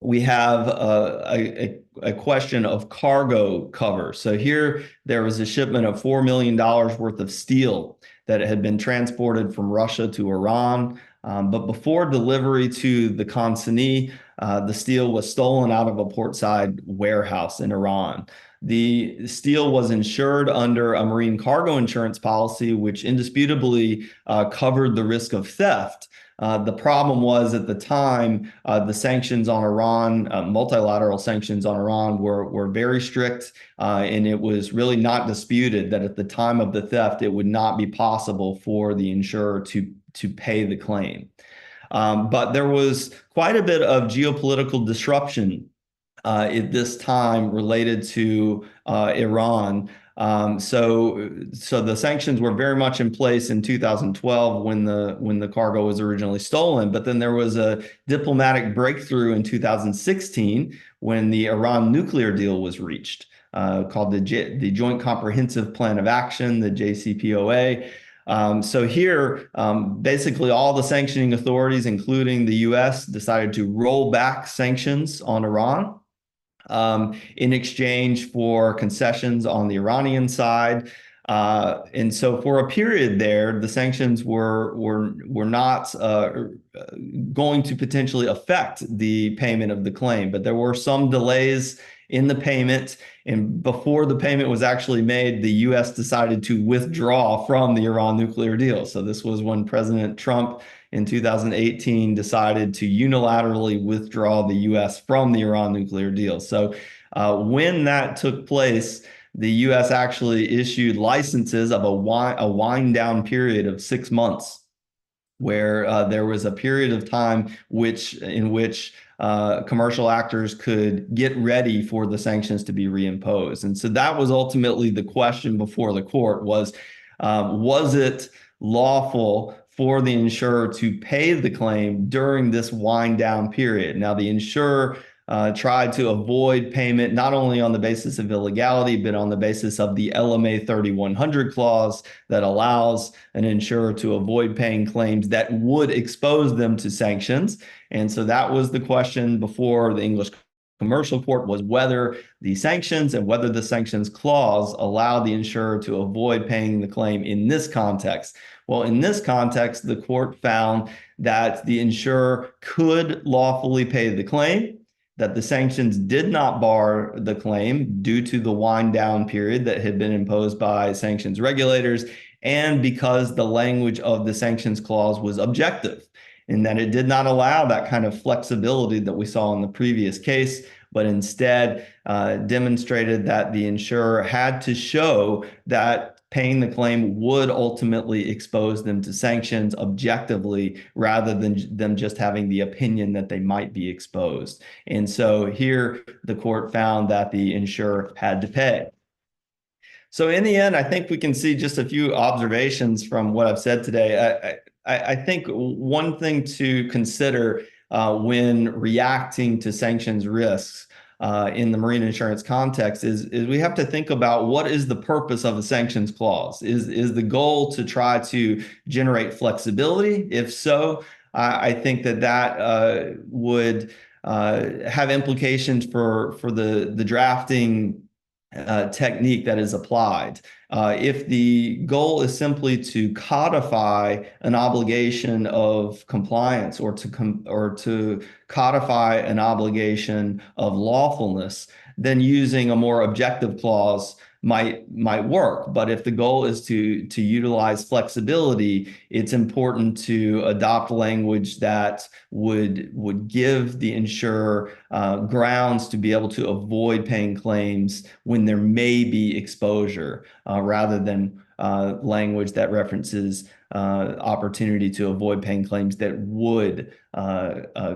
we have a question of cargo cover. So here there was a shipment of $4 million worth of steel that had been transported from Russia to Iran. But before delivery to the consignee, the steel was stolen out of a portside warehouse in Iran. The steel was insured under a marine cargo insurance policy, which indisputably covered the risk of theft. The problem was at the time, the sanctions on Iran, multilateral sanctions on Iran were very strict, and it was really not disputed that at the time of the theft, it would not be possible for the insurer to pay the claim. But there was quite a bit of geopolitical disruption at this time related to Iran. So the sanctions were very much in place in 2012 when the cargo was originally stolen, but then there was a diplomatic breakthrough in 2016 when the Iran nuclear deal was reached, called the Joint Comprehensive Plan of Action, the JCPOA. So here, basically all the sanctioning authorities, including the US, decided to roll back sanctions on Iran in exchange for concessions on the Iranian side. And so for a period there, the sanctions were not going to potentially affect the payment of the claim, but there were some delays in the payment. And before the payment was actually made, the US decided to withdraw from the Iran nuclear deal. So this was when President Trump in 2018 decided to unilaterally withdraw the US from the Iran nuclear deal. So when that took place, the US actually issued licenses of a wind down period of 6 months, where there was a period of time in which commercial actors could get ready for the sanctions to be reimposed. And so that was ultimately the question before the court was it lawful for the insurer to pay the claim during this wind down period? Now, the insurer tried to avoid payment not only on the basis of illegality, but on the basis of the LMA 3100 clause that allows an insurer to avoid paying claims that would expose them to sanctions. And so that was the question before the English Commercial Court, was whether the sanctions and whether the sanctions clause allow the insurer to avoid paying the claim in this context. Well, in this context, the court found that the insurer could lawfully pay the claim, that the sanctions did not bar the claim due to the wind down period that had been imposed by sanctions regulators, and because the language of the sanctions clause was objective, in that it did not allow that kind of flexibility that we saw in the previous case, but instead demonstrated that the insurer had to show that paying the claim would ultimately expose them to sanctions objectively, rather than them just having the opinion that they might be exposed. And so here the court found that the insurer had to pay. So in the end, I think we can see just a few observations from what I've said today. I think one thing to consider when reacting to sanctions risks in the marine insurance context is we have to think about what is the purpose of a sanctions clause. Is the goal to try to generate flexibility? If so, I think that would have implications for the drafting technique that is applied. If the goal is simply to codify an obligation of compliance or to codify an obligation of lawfulness, then using a more objective clause might work. But if the goal is to utilize flexibility, it's important to adopt language that would give the insurer grounds to be able to avoid paying claims when there may be exposure, rather than language that references opportunity to avoid paying claims that would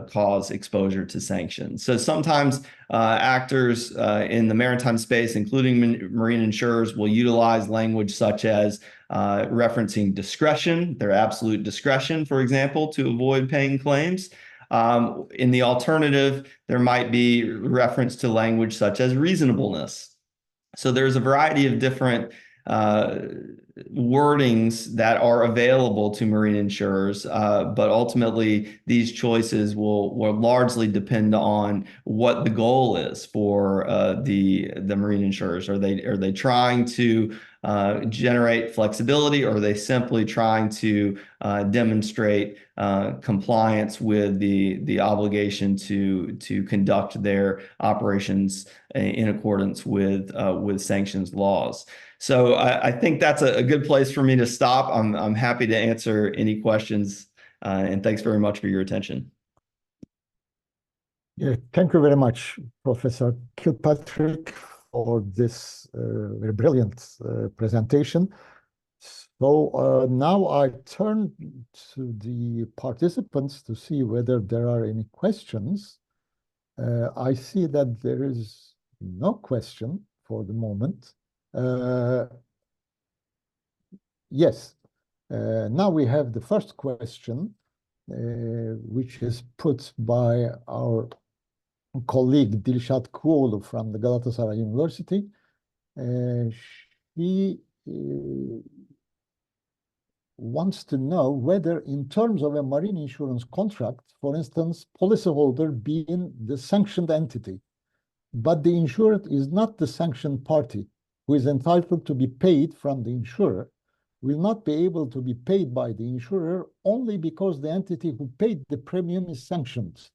cause exposure to sanctions. So sometimes actors in the maritime space, including marine insurers, will utilize language such as referencing discretion, their absolute discretion, for example, to avoid paying claims. In the alternative, there might be reference to language such as reasonableness. So there's a variety of different wordings that are available to marine insurers, but ultimately these choices will largely depend on what the goal is for the marine insurers. Are they trying to generate flexibility, or are they simply trying to demonstrate compliance with the obligation to conduct their operations in accordance with sanctions laws? So I think that's a good place for me to stop. I'm happy to answer any questions, and thanks very much for your attention.
Yeah, thank you very much, Professor Kilpatrick, for this very brilliant presentation. So now I turn to the participants to see whether there are any questions. I see that there is no question for the moment. Yes, now we have the first question, which is put by our colleague Dilshat Kuoğlu from the Galatasaray University. She wants to know whether, in terms of a marine insurance contract, for instance, policyholder being the sanctioned entity, but the insured is not the sanctioned party who is entitled to be paid from the insurer, will not be able to be paid by the insurer only because the entity who paid the premium is sanctioned.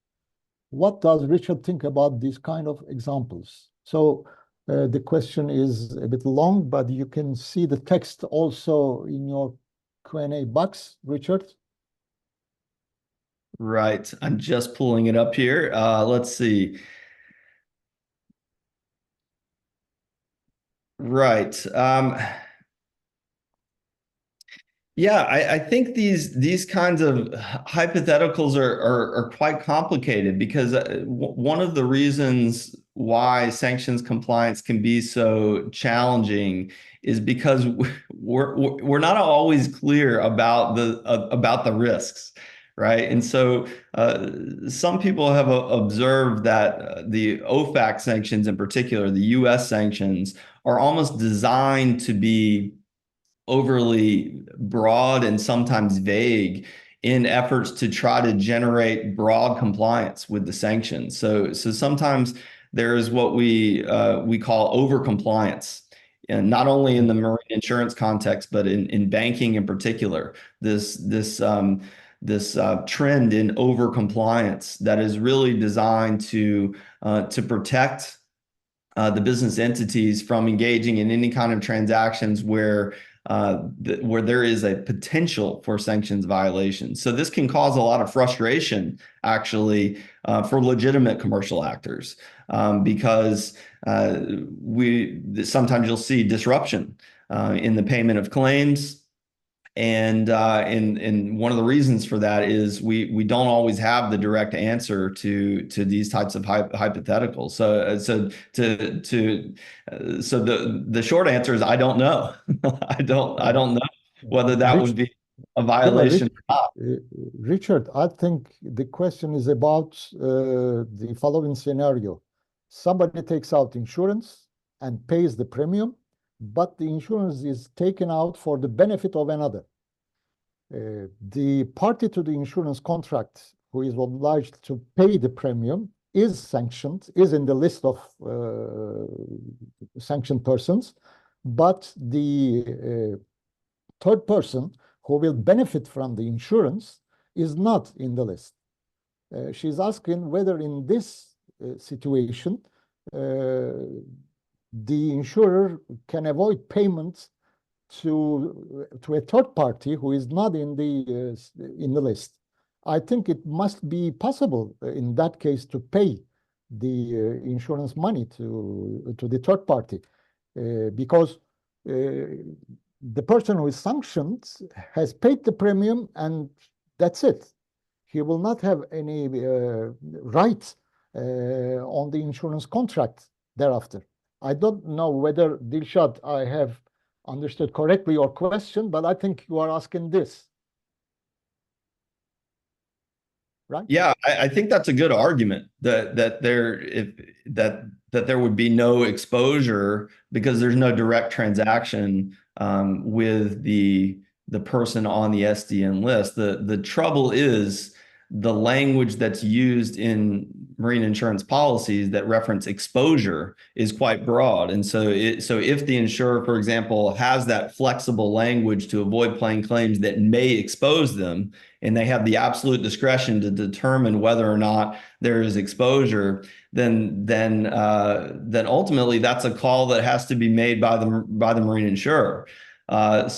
What does Richard think about these kind of examples? So the question is a bit long, but you can see the text also in your Q&A box, Richard.
Right. I'm just pulling it up here. Let's see. Right. Yeah, I think these kinds of hypotheticals are quite complicated, because one of the reasons why sanctions compliance can be so challenging is because we're not always clear about the risks, right? And so some people have observed that the OFAC sanctions, in particular, the U.S. sanctions, are almost designed to be overly broad and sometimes vague in efforts to try to generate broad compliance with the sanctions. So sometimes there is what we call over-compliance, and not only in the marine insurance context, but in banking in particular. This trend in over-compliance that is really designed to protect the business entities from engaging in any kind of transactions where there is a potential for sanctions violations. So this can cause a lot of frustration, actually, for legitimate commercial actors, because sometimes you'll see disruption in the payment of claims. And one of the reasons for that is we don't always have the direct answer to these types of hypotheticals. So the short answer is I don't know. I don't know whether that would be a violation or not.
Richard, I think the question is about the following scenario. Somebody takes out insurance and pays the premium, but the insurance is taken out for the benefit of another. The party to the insurance contract who is obliged to pay the premium is sanctioned, is in the list of sanctioned persons, but the third person who will benefit from the insurance is not in the list. She's asking whether in this situation, the insurer can avoid payments to a third party who is not in the list. I think it must be possible in that case to pay the insurance money to the third party, because the person who is sanctioned has paid the premium and that's it. He will not have any right on the insurance contract thereafter. I don't know whether, Dilshat, I have understood correctly your question, but I think you are asking this, right?
Yeah, I think that's a good argument that there would be no exposure because there's no direct transaction with the person on the SDN list. The trouble is the language that's used in marine insurance policies that reference exposure is quite broad. And so if the insurer, for example, has that flexible language to avoid paying claims that may expose them, and they have the absolute discretion to determine whether or not there is exposure, then ultimately that's a call that has to be made by the marine insurer. Yeah,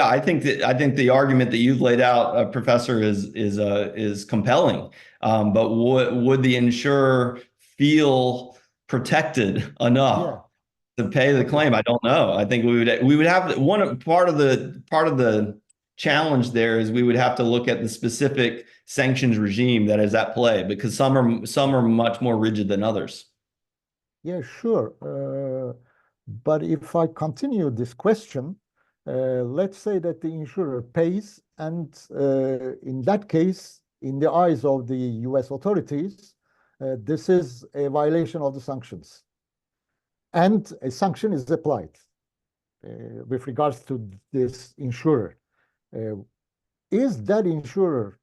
I think the argument that you've laid out, Professor, is compelling. But would the insurer feel protected enough to pay the claim? I don't know. I think we would have part of the challenge there is we would have to look at the specific sanctions regime that is at play, because some are much more rigid than others.
Yeah, sure. But if I continue this question, let's say that the insurer pays, and in that case, in the eyes of the US authorities, this is a violation of the sanctions. And a sanction is applied with regards to this insurer. Is that insurer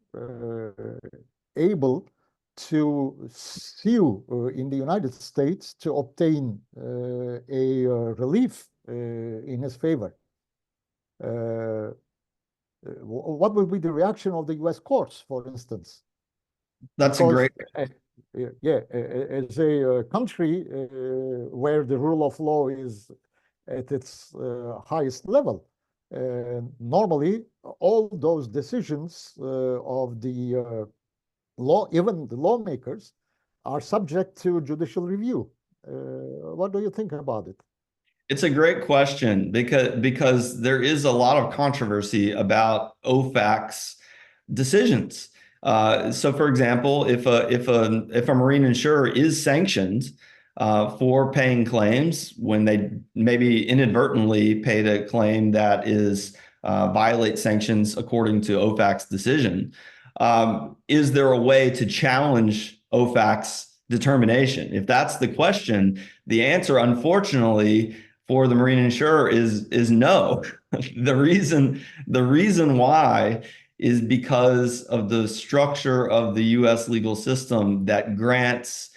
able to sue in the United States to obtain a relief in his favor? What would be the reaction of the US courts, for instance?
That's a great.
Yeah, as a country where the rule of law is at its highest level, normally all those decisions of the law, even the lawmakers, are subject to judicial review. What do you think about it?
It's a great question because there is a lot of controversy about OFAC's decisions. So, for example, if a marine insurer is sanctioned for paying claims when they maybe inadvertently paid a claim that is violates sanctions according to OFAC's decision, is there a way to challenge OFAC's determination? If that's the question, the answer, unfortunately, for the marine insurer is no. The reason why is because of the structure of the US legal system that grants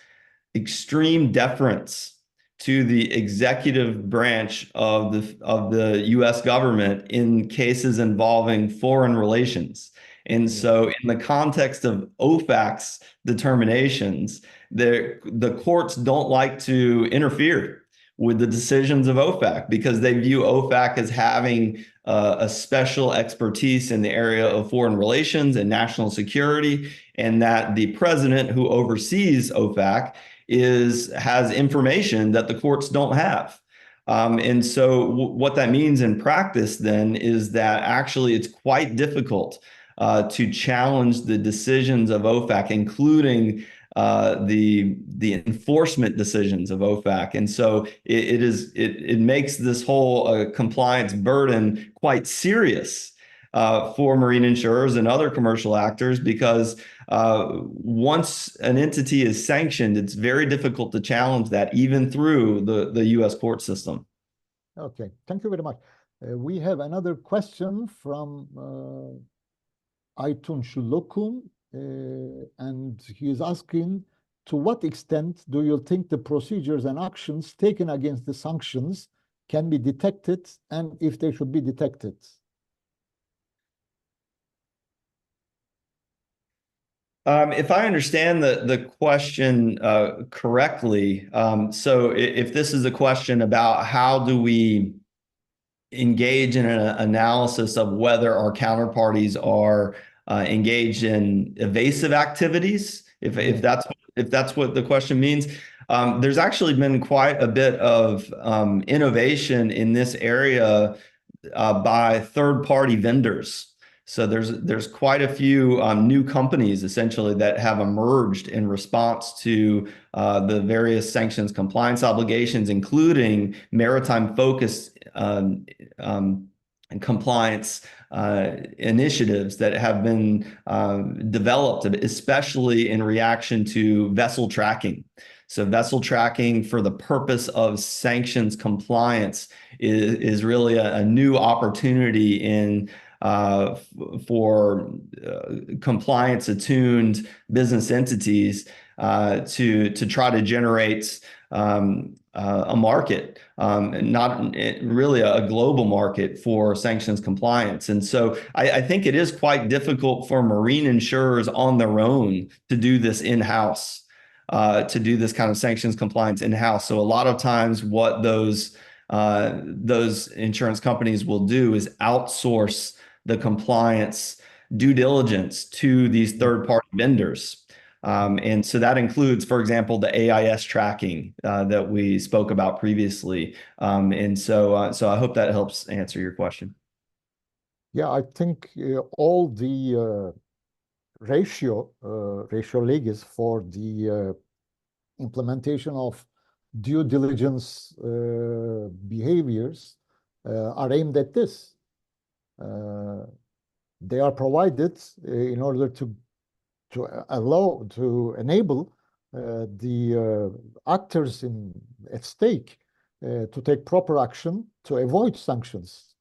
extreme deference to the executive branch of the US government in cases involving foreign relations. And so in the context of OFAC's determinations, the courts don't like to interfere with the decisions of OFAC because they view OFAC as having a special expertise in the area of foreign relations and national security, and that the president who oversees OFAC has information that the courts don't have. And so what that means in practice then is that actually it's quite difficult to challenge the decisions of OFAC, including the enforcement decisions of OFAC. And so it makes this whole compliance burden quite serious for marine insurers and other commercial actors, because once an entity is sanctioned, it's very difficult to challenge that even through the US court system.
Okay, thank you very much. We have another question from Aytun Shulokun, and he is asking, to what extent do you think the procedures and actions taken against the sanctions can be detected, and if they should be detected?
If I understand the question correctly, so if this is a question about how do we engage in an analysis of whether our counterparties are engaged in evasive activities, if that's what the question means, there's actually been quite a bit of innovation in this area by third-party vendors. So there's quite a few new companies essentially that have emerged in response to the various sanctions compliance obligations, including maritime focused compliance initiatives that have been developed, especially in reaction to vessel tracking. So vessel tracking for the purpose of sanctions compliance is really a new opportunity for compliance attuned business entities to try to generate a market, not really a global market for sanctions compliance. And so I think it is quite difficult for marine insurers on their own to do this in-house, to do this kind of sanctions compliance in-house. So a lot of times what those insurance companies will do is outsource the compliance due diligence to these third-party vendors. And so that includes, for example, the AIS tracking that we spoke about previously. And so I hope that helps answer your question.
Yeah, I think all the ratio legis for the implementation of due diligence behaviors are aimed at this. They are provided in order to enable the actors at stake to take proper action to avoid sanctions.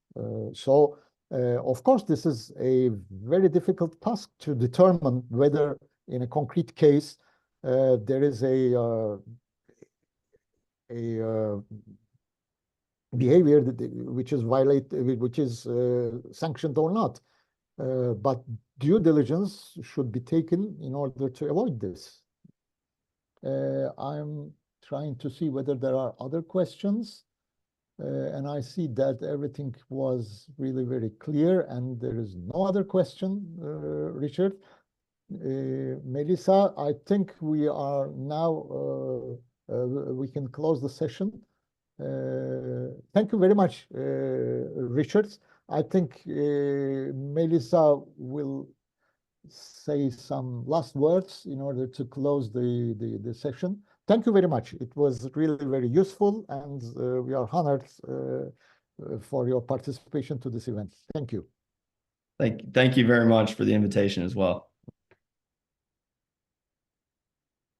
So, of course, this is a very difficult task to determine whether, in a concrete case, there is a behavior which is sanctioned or not. But due diligence should be taken in order to avoid this. I'm trying to see whether there are other questions. And I see that everything was really very clear and there is no other question, Richard. Melisa, I think we are now, we can close the session. Thank you very much, Richard. I think Melisa will say some last words in order to close the session. Thank you very much. It was really very useful, and we are honored for your participation to this event. Thank you.
Thank you very much for the invitation as well.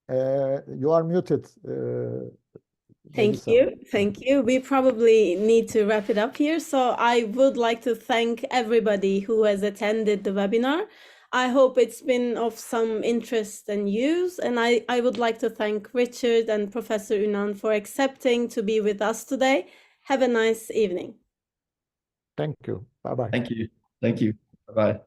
You are muted.
Thank you. Thank you. We probably need to wrap it up here. So I would like to thank everybody who has attended the webinar. I hope it's been of some interest and use. And I would like to thank Richard and Professor Ünan for accepting to be with us today. Have a nice evening.
Thank you. Bye-bye.
Thank you. Thank you. Bye-bye.